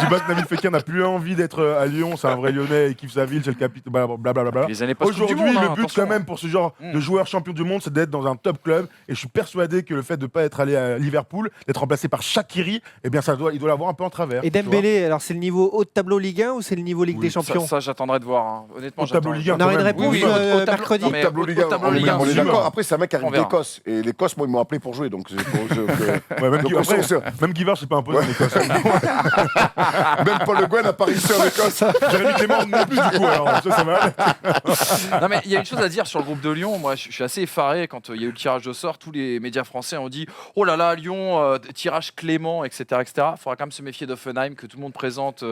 dis pas que Nabil Fekir n'a plus envie d'être à Lyon. C'est un vrai Lyonnais, il kiffe sa ville, c'est le capitaine, blablabla. Les années passent Coupe du Aujourd'hui, Monde, le hein, but attention. quand même pour ce genre de joueur champion du monde, c'est d'être dans un top club. Et je suis persuadé que le fait de ne pas être allé à Liverpool, d'être remplacé par Shaqiri, eh bien il doit l'avoir un peu en travers. Et tu vois. Dembélé, alors c'est le niveau haut de tableau Ligue 1 ou c'est le niveau Ligue Oui, des Champions? Ça, j'attendrai de voir. hein. Honnêtement, Au tableau j'attends. Ligue 1, On aura quand une même. réponse Oui, oui, au tableau- mercredi. non, mais Tableau au Ligue 1, tableau Ligue 1, on est sûr. d'accord. Après, c'est un mec qui On arrive verra. d'Écosse. Et l'Écosse, moi, ils m'ont appelé pour jouer. Donc, Ouais, même Donc, Guivard, on sait- même Guivard, c'est pas imposé en Écosse. même Paul Le Guen n'a pas réussi en Écosse. Jérémy Clément non plus du coup, alors ça va aller. Non, mais il y a une chose à dire sur le groupe de Lyon. Moi, je suis assez effaré quand il y a eu le tirage au sort. Tous les médias français ont dit oh là là, Lyon, tirage clément, etc. etc. Il faudra quand même se méfier d'Offenheim que tout le monde présente.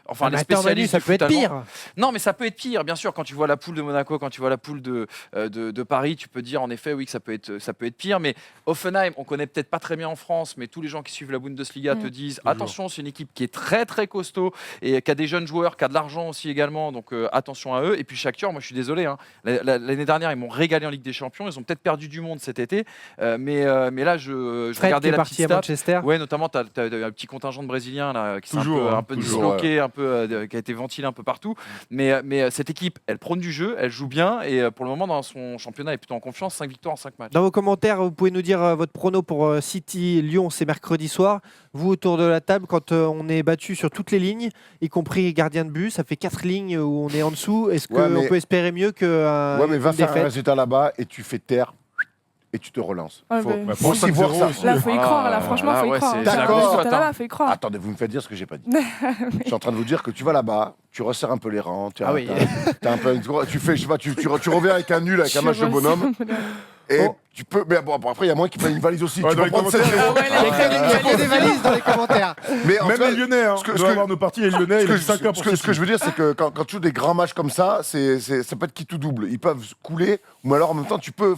Enfin, les Attends, Manu, spécialistes. ça du peut foot être allemand. pire. Non, mais ça peut être pire, bien sûr. Quand tu vois la poule de Monaco, quand tu vois la poule de Paris, tu peux dire en effet oui que ça peut être pire. Mais Offenheim, on connaît peut-être pas très bien en France, mais tous les gens qui suivent la Bundesliga te disent attention, c'est une équipe qui est très très costaud et qui a des jeunes joueurs, qui a de l'argent aussi également. Donc attention à eux. Et puis Shakhtar, moi je suis désolé. Hein, l'année dernière, ils m'ont régalé en Ligue des Champions. Ils ont peut-être perdu du monde cet été, mais là je Fred qui regardais est la parti petite à stat. Manchester. Ouais, notamment, tu as un petit contingent de Brésiliens là, qui s'est Toujours, un peu toujours, disloqué, un peu, qui a été ventilé un peu partout. Mais cette équipe, elle prône du jeu, elle joue bien et pour le moment, dans son championnat, elle est plutôt en confiance. 5 victoires en 5 matchs. Dans vos commentaires, vous pouvez nous dire votre prono pour City-Lyon, c'est mercredi soir. Vous, autour de la table, quand on est battu sur toutes les lignes, y compris gardien de but, ça fait 4 lignes où on est en dessous. Est-ce qu'on Ouais, mais- peut espérer mieux que Ouais, mais va une faire un défaite? résultat là-bas et tu fais taire et tu te relances. Ouais, Faut ouais. Bah, faut pour aussi 5-0 voir ça. aussi. Là, faut y Ah, croire. Là, franchement, là, faut y ouais, croire. c'est- C'est D'accord. un coup, t'es là-bas, faut y croire. Attendez, vous me faites dire ce que j'ai pas dit. Je suis en train de vous dire que tu vas là-bas, tu resserres un peu les rangs, Ah oui. t'as un peu, tu fais, je sais pas, tu reviens avec un nul, avec un match de bonhomme, et Bon. tu peux. Mais bon, après, il y a moins qui prennent une valise aussi. Ouais, tu dans peux les prendre commentaires. 7-0. Ah ouais, Il y a là, qu'il y a des valises dans les commentaires. Mais en Même tout cas, les Lyonnais, hein. ce que- On ce doit que- avoir nos parties, les Lyonnais, ce il a que, 5 heures pour ce que je veux dire, c'est que quand tu joues des grands matchs comme ça, ça peut être qui tout double. Ils peuvent couler, ou alors en même temps, tu peux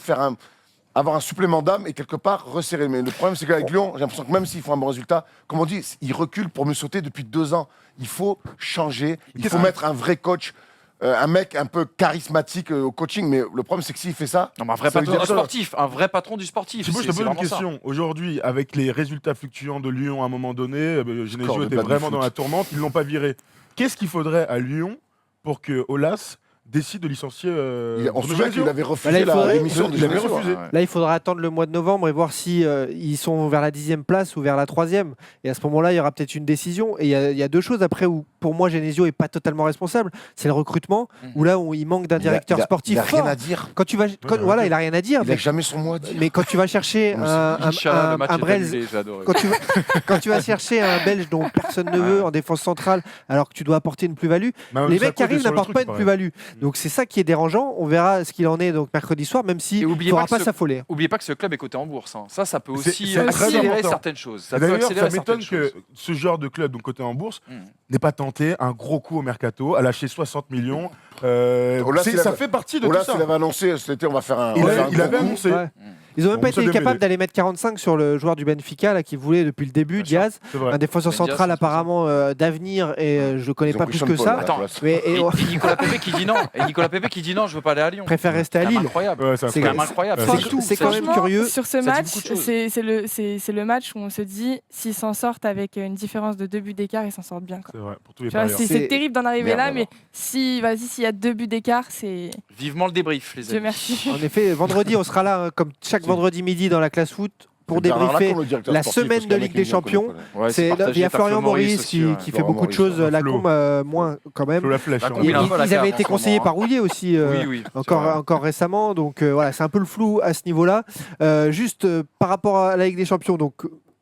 avoir un supplément d'âme et quelque part resserrer. Mais le problème, c'est qu'avec Lyon, j'ai l'impression que même s'ils font un bon résultat, comme on dit, ils reculent pour mieux sauter depuis 2 ans. Il faut changer, il faut mettre un vrai coach, un mec un peu charismatique au coaching. Mais le problème, c'est que s'il fait ça, Non, mais un vrai ça veut patron du dire- sportif, un vrai patron du sportif. Thibaut, je te C'est pose une vraiment ça. question. Aujourd'hui, avec les résultats fluctuants de Lyon à un moment donné, Encore Genesio le était bas du vraiment foot. dans la tourmente, ils ne l'ont pas viré. Qu'est-ce qu'il faudrait à Lyon pour que Aulas décide de licencier on se Bruno souvient Genesio qu'il avait Bah là, refusé il faudrait- l'émission de il avait Genesio. refusé. Là, il faudra attendre le mois de novembre et voir si ils sont vers la 10e place ou vers la 3e. Et à ce moment-là, il y aura peut-être une décision. Et il y a 2 choses après où, pour moi, Genesio n'est pas totalement responsable. C'est le recrutement, où là, où il manque d'un directeur sportif Il a rien fort. à dire. Quand tu vas, voilà, il a rien à dire. Il a jamais son mot à dire. Mais quand tu vas chercher Non, mais un Inch'Allah, le match est Brels, annulé, j'ai adoré. quand tu vas chercher un Belge dont personne ne veut en défense centrale, alors que tu dois apporter une plus-value, les mecs qui arrivent n'apportent pas une plus-value. Donc c'est ça qui est dérangeant. On verra ce qu'il en est donc mercredi soir, même Et s'il ne oubliez faudra pas que pas ce- s'affoler. Oubliez pas que ce club est coté en bourse. Hein. Ça peut C'est- aussi c'est très accélérer important. certaines choses. Ça Et peut D'ailleurs, accélérer ça m'étonne certaines que choses. ce genre de club, donc côté en bourse, Mm. n'ait pas tenté un gros coup au mercato, à lâcher 60 millions. Ola, s'il Ça avait- fait partie de Ola, tout ça. s'il avait annoncé cet été, on va faire un. Il on va faire avait, un il avait gros coup. annoncé. Ouais. Ils ont même Bon, pas ça été devait capables aider. d'aller mettre 45 sur le joueur du Benfica là, qui voulait depuis le début, Bien sûr. Diaz. C'est vrai. Un défenseur Mais Diaz, central c'est apparemment d'avenir et je connais Ils ont pas pris plus Sean que Paul, ça. à la Attends. place. Mais Et Nicolas Pepe qui dit non. Et Nicolas Pepe qui dit non, je veux pas aller à Lyon. préfère rester à C'est quand même Lille. incroyable. Ouais, C'est C'est quand même c'est- incroyable. c'est- Ça c'est- dit tout. c'est quand même Franchement, curieux. Sur ce dit match, beaucoup de choses. c'est le match où on se dit s'ils s'en sortent avec une différence de 2 buts d'écart, ils s'en sortent bien. Quoi. C'est vrai, pour tous les Tu vois, parieurs. c'est C'est- terrible d'en arriver Merde, là, alors. mais s'il y a 2 buts d'écart, c'est. Vivement le débrief, les Dieu amis. merci. En effet, vendredi, on sera là comme chaque vendredi midi dans la classe foot pour C'est Bernard débriefer. Lacombe, le directeur la sportif, semaine parce de qu'un mec Ligue des qui nous connaît Champions. pas. Ouais, C'est- partagé. il y a T'as Florian Flo Maurice aussi, qui ouais. fait Florian beaucoup de Maurice, choses, ouais. la Flo. com moins quand même. Flo la flèche. Lacombe, hein. il a un peu la Ils avaient carte été en ce conseillés moment, par Rouillet aussi Oui. c'est vrai. encore récemment, donc voilà, c'est un peu le flou à ce niveau-là. Juste par rapport à la Ligue des Champions, donc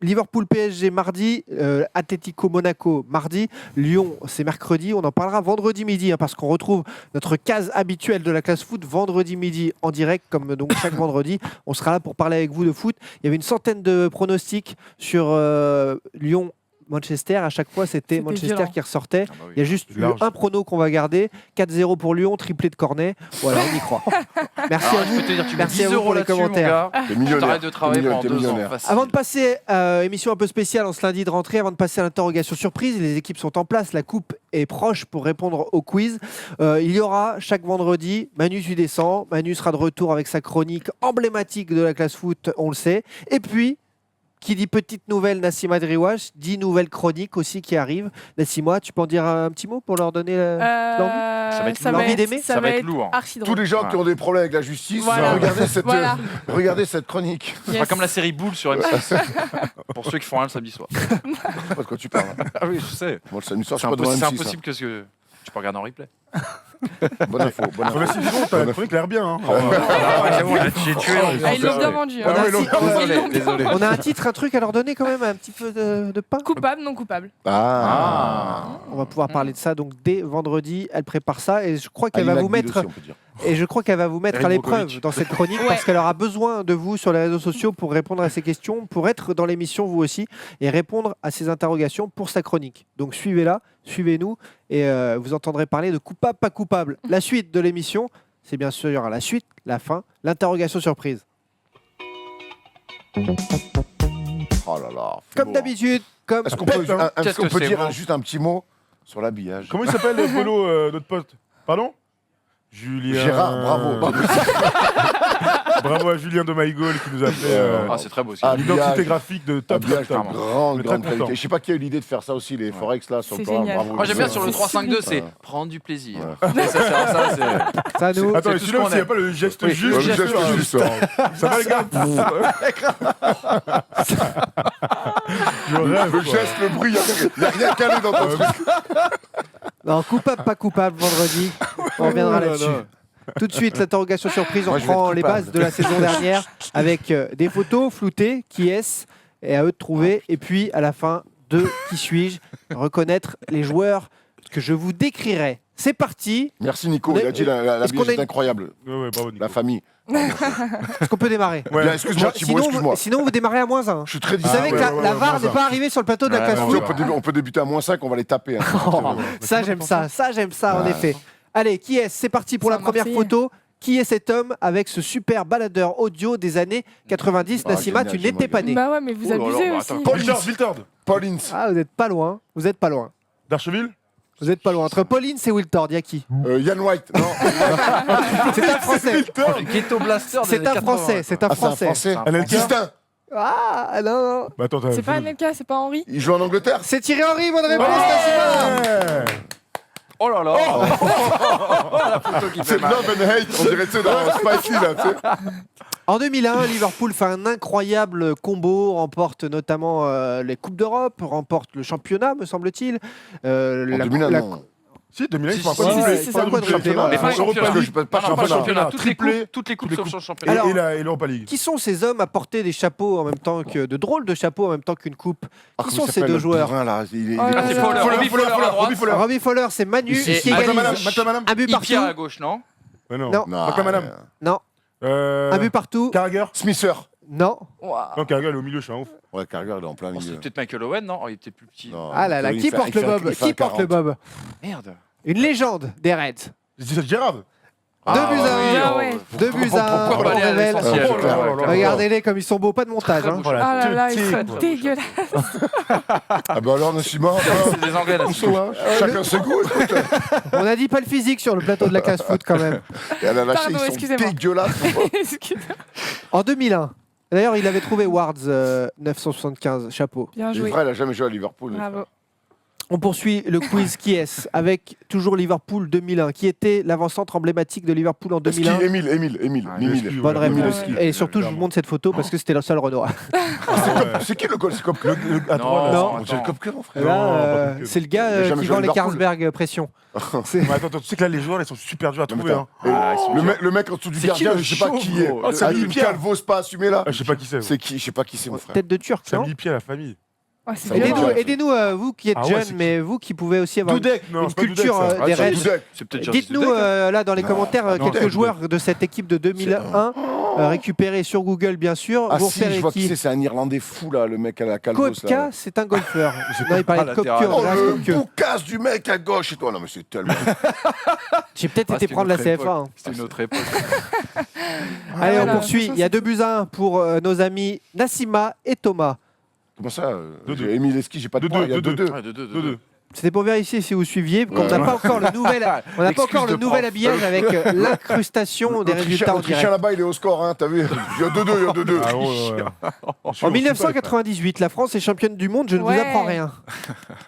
Liverpool PSG mardi, Atlético Monaco mardi, Lyon c'est mercredi, on en parlera vendredi midi parce qu'on retrouve notre case habituelle de la classe foot vendredi midi en direct comme donc chaque vendredi. On sera là pour parler avec vous de foot. Il y avait une centaine de pronostics sur Lyon. Manchester, à chaque fois c'était Manchester violent. qui ressortait. Ah bah oui. Il y a juste C'est large. un prono qu'on va garder, 4-0 pour Lyon, triplé de Cornet. Voilà, on y croit. Merci Alors, à je vous. peux te dire, tu mets Merci 10 à vous euros pour les là-dessus, mon commentaires. gars. T'es millionnaire. T'arrêtes de travailler pendant T'es 2 ans. millionnaire. facile. Avant de passer à émission un peu spéciale en ce lundi de rentrée, avant de passer à l'interrogation surprise, les équipes sont en place, la coupe est proche pour répondre au quiz. Il y aura chaque vendredi, Manu tu descends, Manu sera de retour avec sa chronique emblématique de la classe foot, on le sait. Et puis, qui dit petite nouvelle, Nassima Driouach, dit nouvelle chronique aussi qui arrive. Nassima, tu peux en dire un petit mot pour leur donner Ça va être l'envie d'aimer. Ça va être lourd. archi Tous drôle. les gens qui ont des problèmes avec la justice, Voilà. Voilà. regardez cette chronique. C'est pas comme la série Boule sur M6. Pour ceux qui font rien le samedi soir. Je sais pas de quoi tu parles. Ah oui, je sais. Moi, le samedi soir, C'est je suis pas devant impossible, M6. impossible que tu peux regarder en replay. Bonne info. Bonne Ah, bah, info. si, dis donc, ta chronique l'air bien. hein. J'ai tué. Ah, ils l'ont bien vendu. On hein. a, ouais, un non, ti- Désolé. on a un titre, un truc à leur donner quand même, un petit peu de pain. Coupable, non coupable. Ah. On va pouvoir parler de ça donc dès vendredi. Elle prépare ça et je crois qu'elle Alina va vous Guide mettre aussi, on peut dire. et je crois qu'elle va vous mettre Eric à l'épreuve Brokovich. dans cette chronique Ouais. parce qu'elle aura besoin de vous sur les réseaux sociaux pour répondre à ces questions, pour être dans l'émission vous aussi et répondre à ces interrogations pour sa chronique. Donc suivez-la, suivez-nous et vous entendrez parler de coupable pas coupable. La suite de l'émission, c'est bien sûr la suite, la fin, l'interrogation surprise. Oh là là. Comme Flo. d'habitude, comme Est-ce qu'on peut, Pète, hein. est-ce Qu'est-ce qu'on que peut c'est dire bon. juste un petit mot sur l'habillage? Comment il s'appelle, Polo, notre pote? Pardon? Julien. Gérard, bravo. Bravo à Julien de Maïgol qui nous a fait Ah, c'est très beau aussi. Ah, l'identité habillage. graphique de top. Habillage de top. grande, On est très grande content. qualité. Je sais pas qui a eu l'idée de faire ça aussi, les Forex là sur le C'est terrain. génial. Bravo. Moi j'aime bien sur le C'est 3-5-2, c'est Ouais. prendre du plaisir. Ouais. Ça sert à ça, c'est- ça nous. Attends, C'est et tout celui-là ce qu'on aussi, il n'y a aime. pas le geste Oui, juste. le geste juste, juste, ça va, les gars? Je rêve, Le quoi. geste, le bruit, il n'y a rien calé dans ton truc. Non, coupable, pas coupable, vendredi. On reviendra Oh là là-dessus. là. Tout de suite, l'interrogation surprise. On Moi, je vais prend être les coupable. bases de la saison dernière avec des photos floutées. Qui est-ce? Et à eux de trouver. Et puis, à la fin, de qui suis-je? Reconnaître les joueurs que je vous décrirai. C'est parti. Merci Nico, On est- il a dit l'habillage est-ce qu'on est a- incroyable. Ouais, ouais, bravo, Nico. La famille. Est-ce qu'on peut démarrer? Ouais. Bien, excuse-moi, Thibaut, excuse-moi. Sinon, vous démarrez à -1. Je suis très Vous difficile. savez que ouais, la, ouais, la ouais, VAR ouais, n'est ouais. pas arrivée sur le plateau de la Ouais, classe ouais, foot. On peut débuter à -5, on va les taper. hein. Ça, j'aime ça. Ça, j'aime ça, en effet. Allez, qui est-ce? C'est parti pour C'est la un première Marseillais. photo. Qui est cet homme avec ce super baladeur audio des années 90? Ah, Nassima, génial, tu n'étais génial. pas né. Bah ouais, mais vous Oh là là, abusez bah aussi. attends, Paul Wiltord, Ince. Wiltord. Paul Ince. Ah, vous n'êtes pas loin. Vous n'êtes pas loin. D'Archeville? Vous n'êtes pas loin. Entre Pauline et Wiltord, il y a qui? Yann White. Non. C'est un Français. Ghetto Blaster des C'est années un 80, Français. quoi. C'est un Ah, c'est un Français. Français. Anelka? Distin. Ah, non, non. Bah attends, t'as- C'est pas Anelka, c'est pas Henri. Il joue en Angleterre. C'est Thierry Henry, bonne réponse, Nassima. Ouais. Oh là là. La photo qui fait C'est mal. Love and Hate, on dirait tu sais, dans Spicy là. Tu sais. En 2001, Liverpool fait un incroyable combo, remporte notamment les Coupes d'Europe, remporte le championnat, me semble-t-il. En 2001, non. Si, 2001, il faut un Si, quadruplé. c'est ça, quadruplé, ouais. Mais pas Parce que championnat. je peux pas Non, non, pas championnat. championnat. Toutes les Triplé. coupes, toutes les coupes Toutes les sur le coupes. championnat. Alors- Et l'Europa League. Qui sont ces hommes à porter des chapeaux en même temps que de drôles de chapeaux en même temps qu'une coupe? Ah, Qui comment sont il ces s'appelle, deux le joueurs? bourrin, là Il est- Oh là Ah, c'est là. Fowler. Robbie Fowler à droite. Robbie Fowler. Robbie Fowler, c'est Manu Et qui Adam égalise. McManaman. Un but Pierre à partout. gauche, non? Mais non. Non. Non, McManaman. Non. Un but partout. Carragher. Smither. Non. Non, Carragher, il est au milieu, je suis un ouf. Ouais, Carragher, il est en plein Bon, milieu. c'est peut-être Michael Owen, non? Oh, il était plus petit. Non, Ah là là, il qui fait- porte il le fait un- bob? il fait un Qui porte le 40. bob? Merde. Une légende des Reds. C'est Gérard. Deux buts à un. Ah ouais. 2 buts à 1. Pourquoi pas aller à révèle. l'essentiel? Oh là là là. Regardez-les comme ils sont beaux, pas de montage. Très Hein. beau. Oh là là, ils Teuté, sont quoi. dégueulasses. Ah bah alors, Nassima, C'est des Anglais, là. chacun ses goûts, écoute. On a dit pas le physique sur le plateau de la classe foot quand même. Et elle a lâché, Pardon, ils sont excusez-moi. dégueulasses. Excusez-moi. En 2001. D'ailleurs, il avait trouvé Wards 975, chapeau. Bien C'est joué. vrai, elle a jamais joué à Liverpool. Bravo. On poursuit le quiz qui est avec toujours Liverpool 2001. Qui était l'avant-centre emblématique de Liverpool en 2001? Émile, Ah, Mimile. Lescu, Bonne ouais. réponse. Lescu. Et surtout, je vous montre cette photo parce que c'était le seul Renoir. C'est qui le goal? C'est comme À droite, là. Non. C'est le Copke, mon frère. Là, Non, pas que- c'est le gars Il a jamais qui joué vend à les Liverpool. Carlsberg pression. Mais attends, tu sais que là, les joueurs, ils sont super durs à Non, mais trouver. Hein. attends. Ah, ils sont Le durs. mec en dessous du C'est qui gardien, le je sais pas chaud, qui est. gros? Ah, c'est Avec Lee le Pierre. calvo, c'est pas assumé là. Ah, je sais pas qui c'est. C'est qui? Je sais pas qui c'est, mon frère. Tête de Turc, Ça non? me pied à la famille. Oh, c'est Aidez-nous, violent. Aidez-nous, vous qui êtes Ah ouais, jeunes, c'est mais vous qui pouvez aussi avoir Dudek, non, une c'est pas Dudek, culture ça. des c'est Reds. Dudek. C'est peut-être Jerzy Dites-nous Dudek, hein. là dans les commentaires non, quelques Dudek. joueurs de cette équipe de 2001 récupérés sur Google bien sûr. Ah Vous si, je repérez vois qui qui? c'est un Irlandais fou là, le mec à la calvos Koepka, là. c'est un golfeur. Non, il parlait de latéral. Koepka. Oh Andreas le Koepka. boucasse du mec à gauche et toi, non mais c'est tellement... J'ai peut-être Ah, été c'était prendre la une autre CFA. époque. hein. C'était une autre époque. Allez, on voilà, poursuit. ça, Il y a c'est 2 buts à 1 pour nos amis Nassima et Thomas. Comment ça Deux, J'ai deux. Émile Esqui, j'ai pas de Deux, points, il y a deux, 2-2. Ouais, de deux. 2-2. C'était pour vérifier si vous suiviez, comme on Ouais. n'a pas encore le nouvel, on n'a pas encore le L'excuse de nouvel prof. habillage avec l'incrustation des résultats en L'Autrichien direct. là-bas, il est au score, hein, t'as vu? Il y a 2-2, il y a 2-2. Ah, ouais. En 1998, la France est championne du monde, je ne vous Ouais. apprends rien.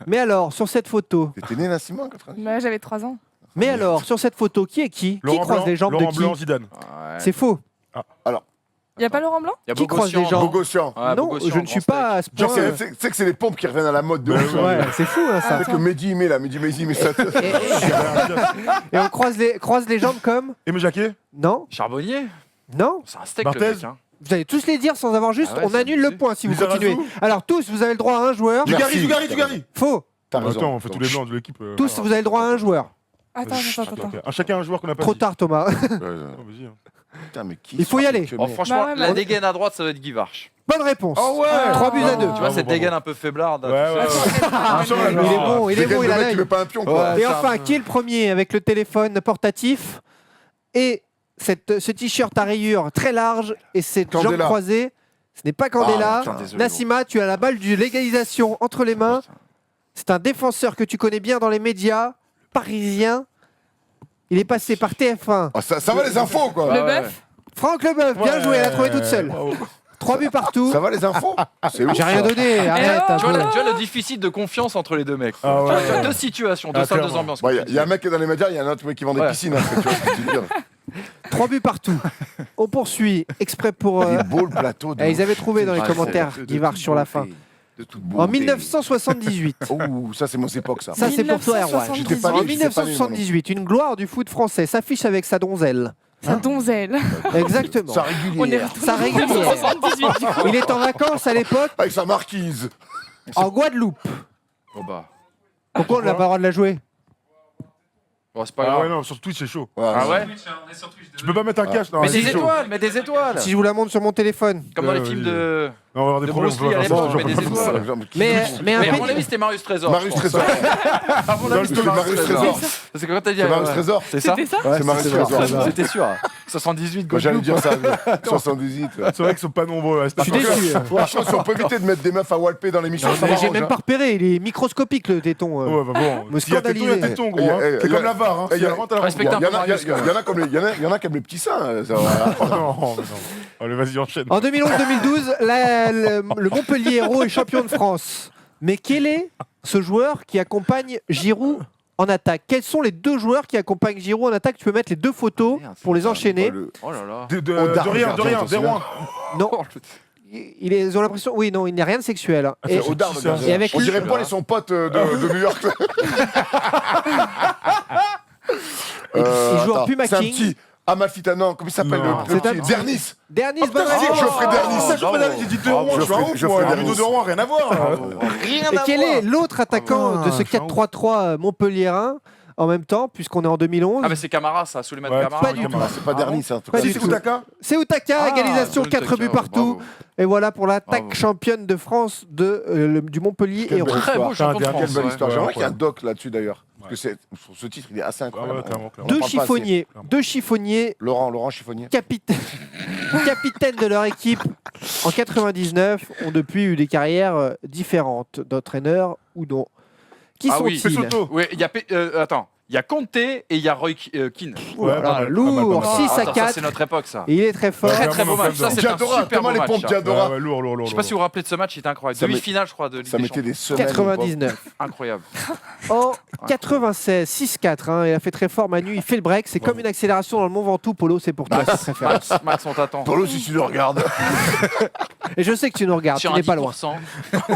Mais alors, sur cette photo, T'étais né Nassima en 90? Mais j'avais 3 ans. mais alors, sur cette photo, qui est qui? Qui croise les jambes de Laurent qui? Blanc, Zidane. Ouais. C'est faux. Il n'y a pas Laurent Blanc? Il y a Qui croise les Bogossian. gens? Bogossian. Ouais, Non, Bogossian, je ne suis grand pas à ce Genre, point. tu sais que c'est les pompes qui reviennent à la mode de Ouais, ouf. ouais. Ouais, c'est fou hein, ça. C'est que Mehdi il met là, Mehdi mais ça. Et on croise les jambes comme? Aimé Jacquet. Non, Charbonnier. non. C'est un steak, Barthez. le mec. Hein. Vous allez tous les dire sans avoir juste, Ah ouais, on c'est annule le abusé. point si vous Lizarazu. continuez. Alors tous, vous avez le droit à un joueur. Merci. Dugarry. Faux. T'as raison. Attends, on fait tous les blancs de l'équipe. Tous, vous avez le droit à un joueur. Attends. Ok. Un chacun un joueur qu'on n'a pas Trop dit. tard, Thomas. Ouais, Oh, vas-y, hein. Putain, mais qui Il faut y aller. Oh, franchement, Bah ouais, la bah- dégaine à droite, ça va être Guy Varche. Bonne réponse. Oh ouais. 3 buts à 2. Tu vois, Bravo, cette bravo. dégaine un peu faiblarde. Ouais, ouais, Ah, ouais. Il est bon, il Le a mec qui l'œil. met pas un pion quoi. Ouais. Et c'est enfin, un peu- qui est le premier avec le téléphone portatif et ce t-shirt à rayures très large et cette jambe Candela. croisée? Ce n'est pas Candela. Ah, putain, désolé, Nassima, tu as la balle de l'égalisation entre les mains. C'est un défenseur que tu connais bien dans les médias, parisien. Il est passé par TF1. Ah, ça va les infos quoi. Le ouais. bœuf? Franck Leboeuf, bien joué, elle a trouvé toute seule. Bravo. 3 buts partout. Ça va les infos. C'est ouf. J'ai rien ça. donné, arrête oh, un Tu vois, peu. tu vois le déficit de confiance entre les deux mecs. Ah ouais, Tu vois, ouais. deux situations, Ah, deux salles, deux clairement. ambiances. Bon, comme Il tu y a un dis. mec qui est dans les médias, il y a un autre mec qui vend des Ouais. piscines. Tu vois ce que je veux dire. 3 buts partout. On poursuit, exprès pour... Il est beau le plateau. ils avaient trouvé dans les Ah, commentaires c'est Guy Varche sur la fin. En 1978. Oh, ça c'est mon époque ça. Ça, c'est pour toi, Erwan. 1978. J'étais pas né, En j'étais pas né, 1978, une gloire du foot français s'affiche avec sa donzelle. Sa donzelle. Exactement. Ça On est régulière. retourné Ça en régulière. 1978 du coup. Il est en vacances à l'époque Avec sa marquise. en Guadeloupe. Oh bah. Pourquoi on n'a pas le droit de la jouer? Bon, c'est pas Ah grave. ouais, non, sur Twitch, c'est chaud. Ah ouais. Tu peux pas mettre un cache. Non, Mais c'est des chaud. étoiles, mais des étoiles. Si je vous la montre sur mon téléphone. Comme dans les Ouais, films vas-y. de. Non, on va avoir des De problèmes. Bruce on peut Lee à pas faire ça, l'époque, j'en mais peux des pas faire ça. étoiles. Mais un Mais à mon petit- avis, c'était Marius Trésor. Marius je pense. Trésor. À mon Non, avis, c'est c'était Marius Trésor. C'est quand t'as dit. C'est Marius Trésor. C'est ça C'était ça? C'est Marius Trésor. C'était sûr. 78 Quand j'allais Guadeloupe. dire ça, 78. C'est vrai qu'ils sont pas nombreux. à cette Je suis époque-là. déçu. Franchement, si on peut éviter de mettre des meufs à walper dans l'émission, ça Mais j'ai m'arrange, même hein. pas repéré, il est microscopique le téton. Ouais, bah bon. Me S'il y a téton, il y a scandaliser. téton, gros. hein. Eh, C'est eh, comme eh, la VAR. hein. eh, Si elle rentre, elle rentre. Respecte un Il y en peu a- Marius, quand même. il y en a comme les- il y en a comme les petits seins. Ça va. Oh non, mais non. Allez, vas-y, enchaîne. En 2011-2012, le Montpellier Hérault est champion de France. Mais quel est ce joueur qui accompagne Giroud en attaque? Quels sont les deux joueurs qui accompagnent Giroud en attaque? Tu peux mettre les deux photos Merde, pour les enchaîner. Le- Oh là là. De Au Dark rien, Gardien, de t'en rien. Non, ils ont l'impression. Oui, non, il n'y a rien de sexuel. Hein. c'est Au dard, qui, le ça gardien. Et avec On lui- dirait Paul et son pote de New York. Il joue en Attends, Puma c'est un King. petit Amalfitanan, comment il s'appelle Non. le C'est un petit petit- Dernis. Dernier, Oh, putain, c'est Geoffrey Dernis. Ça, Geoffrey Dernis, j'ai dit 2 Bravo, euros, je suis un Geoffrey- ouf, Geoffrey moi. Dernis. Ludo de Rouen, rien à voir. Et quel est l'autre attaquant Ah, de ce je suis un ouf. 4-3-3 montpelliérain en même temps, puisqu'on est en 2011 Ah, mais c'est Camara, ça, Souleymane Ouais, Camara. pas du Camara. C'est pas Dernis, c'est un truc Pas comme du ça. tout. Utaka C'est Utaka, Ah, égalisation, John 4 Utaka, buts partout. bravo. Et voilà pour l'attaque Bravo. championne de France du Montpellier Quelle Héros. belle Très beau histoire. champion de Quelle France. Quelle belle ouais. histoire. Ouais, J'aimerais qu'il y ait un ouais. doc là-dessus d'ailleurs. Parce que ce titre, il est assez incroyable. clairement. On en Deux parle pas assez. chiffonniers, Clairement. deux chiffonniers Laurent Chiffonnier. capitaines de leur équipe en 99 ont depuis eu des carrières différentes d'entraîneurs ou non. Qui Ah oui, sont-ils Pesotto. Ouais, il y a attends, il y a Conte et il y a Roy Keane. Oh là Ouais, là, pas mal, lourd, pas mal, pas mal. 6 à Attends, ça, 4. c'est notre époque, ça. Et il est très fort. Ouais, Très très beau vraiment, match. Ça, c'est un Diadora, super comment beau les match. pompes ça. Diadora. Ouais, lourd. Je sais pas si vous vous rappelez de ce match, il était incroyable. Ça met- Demi-finale, je crois, de Ligue Ça des mettait des Champions. semaines. 99. Incroyable. En 96, 6-4. Hein, il a fait très fort Manu. Il fait le break. C'est comme une accélération dans le Mont Ventoux. Polo, c'est pour toi. cette référence. Max, on t'attend. Polo, si tu le regardes. Et je sais que tu nous regardes. Tu Sur un n'es pas loin. 10%.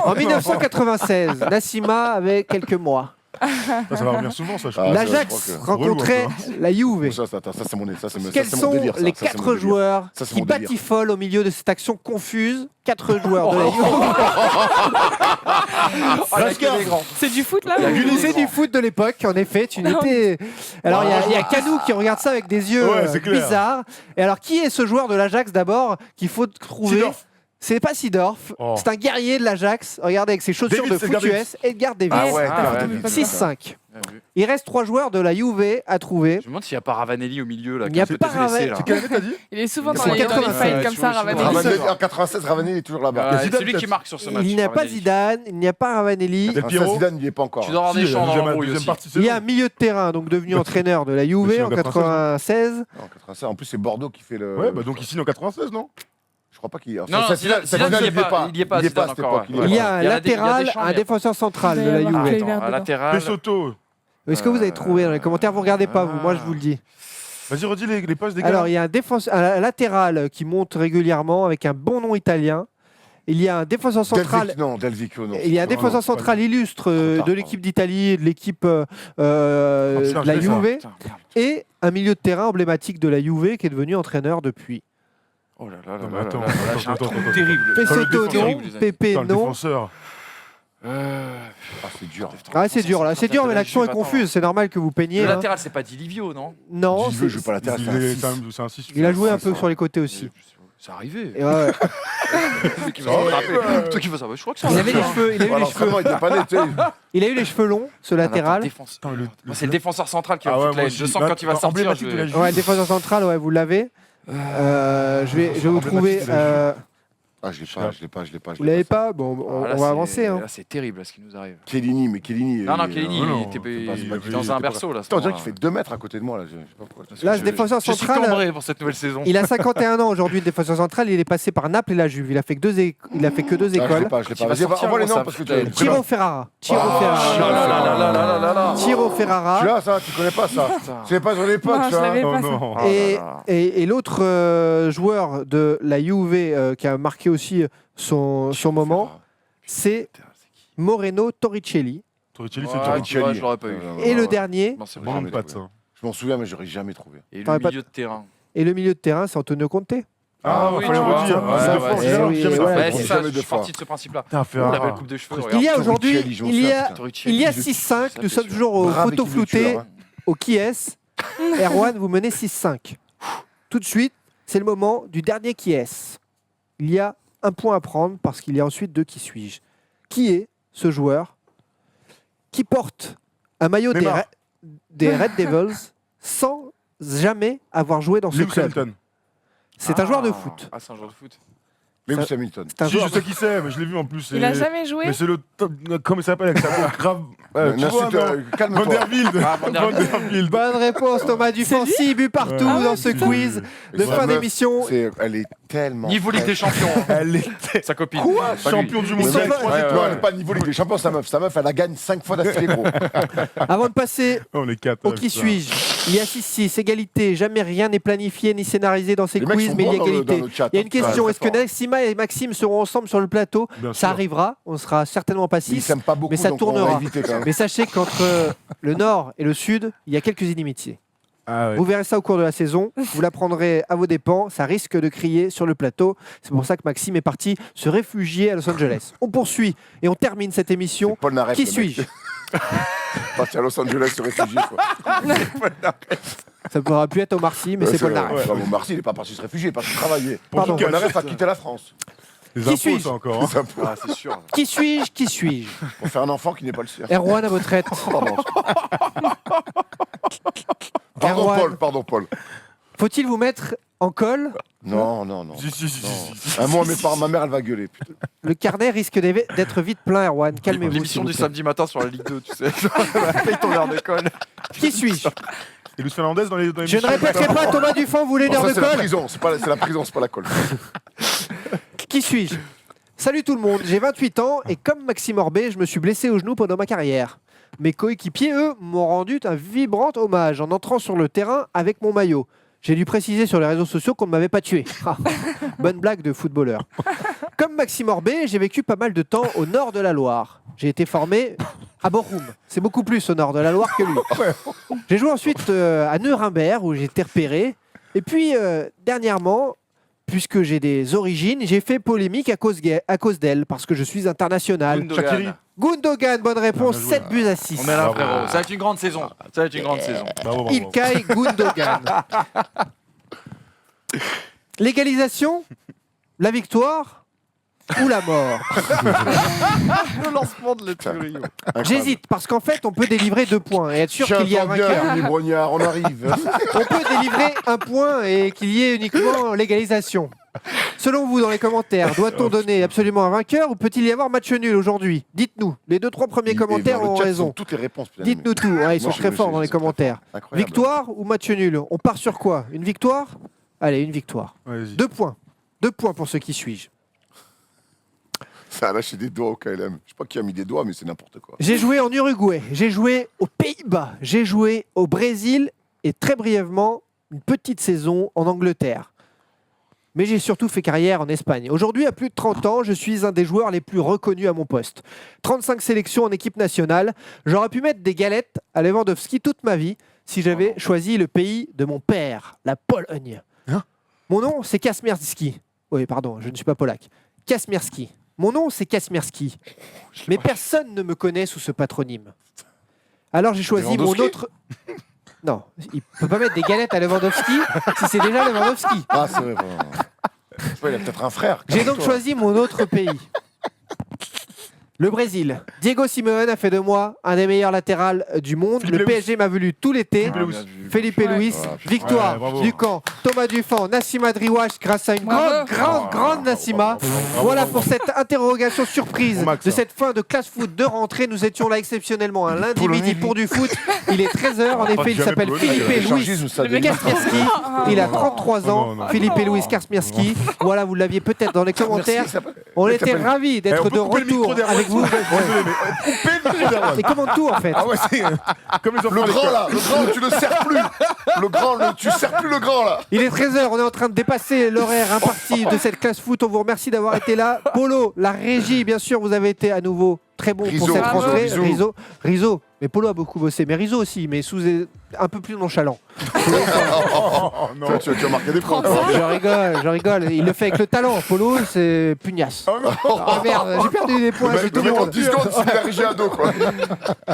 En 1996, Nassima avait quelques mois. Ça va revenir souvent, ça, je Ah, crois. ça, L'Ajax je crois rencontrait la Juve. Ça, c'est mon Quels sont délire. ça. les Ça, c'est mon 4 délire. joueurs Ça, c'est qui mon délire. batifolent au milieu de cette action confuse 4 joueurs de la Juve. Ah, la queue des grands. C'est du foot là Il y a ou- C'est du foot de l'époque, en effet. Tu n'étais. Alors, il y a Canou qui regarde ça avec des yeux Ouais, c'est clair. bizarres. Et alors, qui est ce joueur de l'Ajax d'abord qu'il faut trouver? Seedorf. C'est pas Seedorf, Oh. c'est un guerrier de l'Ajax. Regardez avec ses chaussures David, de c'est foot David. US, Edgar Davis. Ah ouais, Ah, carrément. ouais. 6-5. Bien vu. Il reste 3 joueurs de la Juve à trouver. Je me demande s'il n'y a pas Ravanelli au milieu. Là, Il n'y a qui est pas peut-être blessé, Ravanelli. là. C'est quelle année, t'as dit Il est souvent C'est dans les 80. fights comme ça, Ouais, Ravanelli. Ravanelli, en 96, Ravanelli est toujours là-bas. Ouais, Zidane, c'est lui qui peut-être. marque sur ce match. Il n'y a pas Ravanelli. Zidane, il n'y a pas Ravanelli. Del Piero. Zidane, il n'y est pas encore. Tu dois avoir des Si, champs dans deuxième- l'embrouille deuxième aussi. partie, c'est Il y a un bon. milieu de terrain, donc devenu entraîneur de la Juve Monsieur en en 96. En 96. En plus, c'est Bordeaux qui fait le. Ouais, bah donc il signe en 96, non Je crois pas qu'il y ait. Non, non, Zidane, il y est pas. Il y est pas, Il y est pas à Zidane cette encore. époque. ouais. Il y a un Il y a des latéral, Deschamps, un il y a- défenseur central de la Il va y avoir Juve. Kluivert Attends, un dedans. latéral. Pesotto. Est-ce que vous avez trouvé dans les commentaires? Vous regardez pas, vous. Moi, je vous le dis. Vas-y, redis les postes des gars. Alors, il y a un latéral qui monte régulièrement avec un bon nom italien. Il y a un défenseur central. Del Vecchio, non. Il y a un Non, défenseur non, central illustre Trop tard, de l'équipe d'Italie, et de l'équipe de la je l'ai, ça. Juve, Putain, merde. et un milieu de terrain emblématique de la Juve qui est devenu entraîneur depuis. Oh là là là Non, mais là attends, là là, attends, j'ai un attends, trou attends. terrible. Pesotto défenseur. non, Terrible, les amis. Pepe Putain, le non. défenseur. Ah, c'est dur. Ah, c'est dur là, c'est dur, mais l'action est confuse. C'est normal que vous peigniez. Le hein. latéral, c'est pas Di Livio, non Non, Je joue pas latéral. C'est un 6. il a joué un c'est peu ça. sur les côtés aussi. C'est arrivé. Et ouais. Toi qui veux se rattraper. Toi qui veux ça. Je crois que c'est Il avait les cheveux, il a eu les Alors, cheveux, vraiment, il était pas net. tu sais. il a eu les cheveux longs, ce latéral. Moi, c'est le défenseur central qui va Ah ouais, foutre la moi haine. Je aussi. sens que quand il va sortir. Emblématique je de la vais- Juve. Ouais, le défenseur central, ouais, vous l'avez. Je vais vous trouver. Ah, je l'ai pas. Vous l'avez pas? Bon, on Ah, là, va c'est- avancer. Hein. Là, c'est terrible là, ce qui nous arrive. Kellini, mais Kellini. Non, non, il est- Kellini, non, il non, était c'est il pas- était il dans était un pas berceau là. à ce Attends, on dirait moment-là. qu'il fait 2 mètres à côté de moi là. Je sais pas pourquoi. Là, ce défenseur Je suis central, cambré pour cette nouvelle saison. Il a 51 ans aujourd'hui, le défenseur central. Il est passé par Naples et la Juve. Il a fait que 2 Ah, je l'ai écoles. pas. Tu Vas-y, vas sortir, envoie les moi, noms ça parce que fait- tu. Tiro Ferrara. Tiro Oh là Ferrara. là là là là là là. Tiro Ferrara. Tu l'as ça, tu connais pas ça. Putain. C'est pas sur l'époque Non, je ça. l'avais Oh pas ça. non. Oh là Et, là. et l'autre joueur de la Juve qui a marqué aussi son moment, c'est Moreno Torricelli. Torricelli, Ouais, c'est tu Torricelli. vois, je l'aurais pas eu. Et le dernier, Non, c'est J'ai bon. jamais Pas de trouvé. ça. Je m'en souviens, mais j'aurais jamais trouvé. Et le T'aurais pas- milieu de terrain. et le milieu de terrain, c'est Antonio Conte. Ah, oui, fallait tu le vois. redire. Ouais, Ouais, ouais, deux fois, ouais, jamais, oui, jamais voilà. ça. Ouais, c'est ça, jamais je deux suis fois. parti de ce principe-là. Putain, La Ferrara. belle coupe de cheveux. Il y a regarde. aujourd'hui, Torricelli, je m'en il y souviens, a, putain. Torricelli. il y a Je- 6-5. ça, Nous c'est sommes sûr. toujours au Brave photo équipe de tueurs, flouté, hein. au qui est. Erwan, vous menez 6-5. Tout de suite, c'est le moment du dernier qui est. Il y a un point à prendre parce qu'il y a ensuite 2 qui suis-je. Qui est ce joueur qui porte un maillot Neymar. des Red Devils sans jamais avoir joué dans ce Lewis club? Hamilton. C'est un joueur de foot. Ah, c'est un joueur de foot. Lewis Hamilton. C'est un Si, je joueur sais qui c'est, mais je l'ai vu en plus. Il a jamais joué. Mais c'est le top. Comment il s'appelle avec sa voix grave. Tu vois, N'insulte, non calme-toi. Vanderbilt. Ah, Vanderbilt. Bonne réponse, Thomas Dufan. 6 buts partout Ouais. dans ce quiz de Et fin sa meuf, d'émission. Elle est tellement. Niveau Ligue des Champions, Elle était sa copine. Quoi champion du Mais monde. mec, c'est pas- non, elle n'est pas niveau Ligue des Champions, sa meuf. Sa meuf, elle la gagne 5 fois d'affilée, gros. Avant de passer On est 4. au qui suis-je, il y a 6-6, égalité. Jamais rien n'est planifié ni scénarisé dans ces Les mecs quiz, sont mais il y a bons dans égalité. le chat. Il y a une question, Ouais, est-ce que très fort. Nassima et Maxime seront ensemble sur le plateau? Bien Ça sûr. arrivera, on sera certainement pas Ils 6. s'aiment pas beaucoup, mais ça donc on tournera. va éviter quand même. Mais sachez qu'entre le nord et le sud, il y a quelques inimitiés. Ah ouais. Vous verrez ça au cours de la saison, vous l'apprendrez à vos dépens, ça risque de crier sur le plateau. C'est pour ça que Maxime est parti se réfugier à Los Angeles. On poursuit et on termine cette émission. Paul Naref, Qui le mec. suis-je? Parti à Los Angeles se réfugier, quoi. Ça pourra pu être Omar Sy, mais c'est Paul Naref. Ouais, bon, Marcy, il est pas parti se réfugier, il est parti travailler. Pardon. Paul Naref a quitté la France. Les Qui impôts, suis-je ça encore. hein. C'est un peu- Ah, c'est sûr. Qui suis-je? Qui suis-je? Pour faire un enfant qui n'est pas le sien. Erwan à votre aide. Pardon. Pardon, Erwan. Pardon, Paul. Faut-il vous mettre en colle? Non, non, non. Si, si, si, Non. si, si. Un mot à mes parents, ma mère, elle va gueuler. Putain. Le carnet risque d'être vite plein, Erwan. Calmez-vous. L'émission s'il du vous plaît. samedi matin sur la Ligue 2, tu sais. Paye ton heure d'école. Qui suis-je? Et Luis Fernandez dans les Je ne répéterai pas, Thomas Dufont voulait Bon, l'heure ça, de c'est la colle. prison, c'est la prison, c'est pas la colle. Qui suis-je? Salut tout le monde, j'ai 28 ans et comme Maxime Orbet, je me suis blessé au genou pendant ma carrière. Mes coéquipiers, eux, m'ont rendu un vibrant hommage en entrant sur le terrain avec mon maillot. J'ai dû préciser sur les réseaux sociaux qu'on ne m'avait pas tué. Bonne blague de footballeur. Comme Maxime Orbet, j'ai vécu pas mal de temps au nord de la Loire. J'ai été formé à Bochum. C'est beaucoup plus au nord de la Loire que lui. J'ai joué ensuite à Nuremberg où j'ai été repéré. Et puis, dernièrement, puisque j'ai des origines, j'ai fait polémique à cause d'elle, parce que je suis international. Shaqiri. Gundogan, bonne réponse, Ah, bien joué. 7 buts à 6. On est là, Bravo. frérot. Ça va être une grande saison. Ça va être une grande saison. Bravo, bravo. Ilkay Gundogan. L'égalisation, la victoire ou la mort? Le lancement de l'écurie. J'hésite, parce qu'en fait, on peut délivrer 2 points et être sûr qu'il y a un bien, vainqueur. Denis Brognard, on arrive. On peut délivrer 1 point et qu'il y ait uniquement l'égalisation. Selon vous, dans les commentaires, doit-on donner absolument un vainqueur ou peut-il y avoir match nul aujourd'hui? Dites-nous. Les 2-3 premiers commentaires ont raison. Toutes les réponses. putain, Dites-nous tout. Ouais, ils sont Non, très forts dans les c'est très commentaires. fort. Incroyable. Victoire ou match nul? On part sur quoi? Une victoire? Allez, une victoire. Vas-y. 2 points. 2 points pour ceux qui suis-je. Ça a lâché des doigts au KLM. Je sais pas qui a mis des doigts, mais c'est n'importe quoi. J'ai joué en Uruguay, j'ai joué aux Pays-Bas, j'ai joué au Brésil et très brièvement une petite saison en Angleterre. Mais j'ai surtout fait carrière en Espagne. Aujourd'hui, à plus de 30 ans, je suis un des joueurs les plus reconnus à mon poste. 35 sélections en équipe nationale. J'aurais pu mettre des galettes à Lewandowski toute ma vie si j'avais choisi le pays de mon père, la Pologne. Hein? Mon nom, c'est Kasmierski. Oui, pardon, je ne suis pas polac. Kasmierski. Mon nom, c'est Kasmierski. Mais personne ne me connaît sous ce patronyme. Alors j'ai choisi mon Lewandowski autre... Non, il peut pas mettre des galettes à Lewandowski si c'est déjà Lewandowski. Ah, c'est vrai. Vraiment. Je sais pas, il a peut-être un frère. J'ai donc Calme-toi. choisi mon autre pays. Le Brésil. Diego Simeone a fait de moi un des meilleurs latérales du monde. Philippe Le Lewis. PSG m'a voulu tout l'été. Philippe Lewis. bien vu. Felipe Ouais. Luis, Ouais, victoire ouais, bravo. du camp, Thomas Dufont, Nassima Driouache grâce à une Bravo. grande Nassima. Voilà pour cette interrogation surprise Bon, Max, de hein. cette fin de classe foot de rentrée. Nous étions là exceptionnellement un lundi Polonais. midi pour du foot. Il est 13h. En pas effet, il jamais s'appelle polonais, Felipe Le Luis chargisme, ça Le mec dénonce. Kasmierski. Il a 33 ans. Non, non. Philippe Luis Kasmierski. Voilà, vous l'aviez peut-être dans les commentaires. Merci, ça peut- On Ouais, était t'appelles- ravis Eh, d'être on de peut couper le micro retour d'Erwan, avec vous. s'il vous plaît. Désolé, mais couper le micro d'Erwan. Et comment tout en fait? Ah ouais, c'est comme les enfants. Le à grand l'école. là, le grand, tu le sers plus. Le grand, tu sers plus le grand là. Il est 13h, on est en train de dépasser l'horaire imparti de cette classe foot. On vous remercie d'avoir été là. Polo, la régie, bien sûr, vous avez été à nouveau très bon Rizzo, pour cette bravo. rentrée. Rizzo. Rizzo. Mais Polo a beaucoup bossé, mais Rizzo aussi, mais sous un peu plus nonchalant. Oh non. Tu as marqué des points. Je rigole. Il le fait avec le talent. Polo, c'est pugnace. Ah merde, j'ai perdu des points. Le c'est mec, tout le en monde. 10 secondes, c'est la régie ado quoi.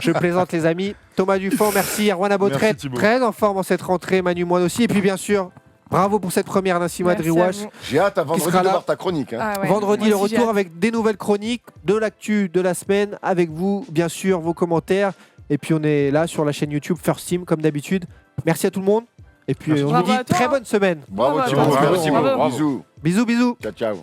Je plaisante les amis. Thomas Dufont, merci. Erwan Abotret, Merci, Thibaut. très en forme en cette rentrée. Manu Moine aussi. Et puis bien sûr, bravo pour cette première Nassima Merci à Driouache. vous. J'ai hâte à vendredi sera de là voir ta chronique. Hein. Ah ouais. Vendredi, le Moi aussi, j'ai retour hâte. avec des nouvelles chroniques, de l'actu de la semaine, avec vous, bien sûr, vos commentaires. Et puis on est là sur la chaîne YouTube First Team, comme d'habitude. Merci à tout le monde. Et puis Merci. on vous Bravo dit à toi, très hein. bonne semaine. Bravo Bravo, Thibaut, bravo, merci. bravo. Bisous. Bisous, bisous. Ciao, ciao.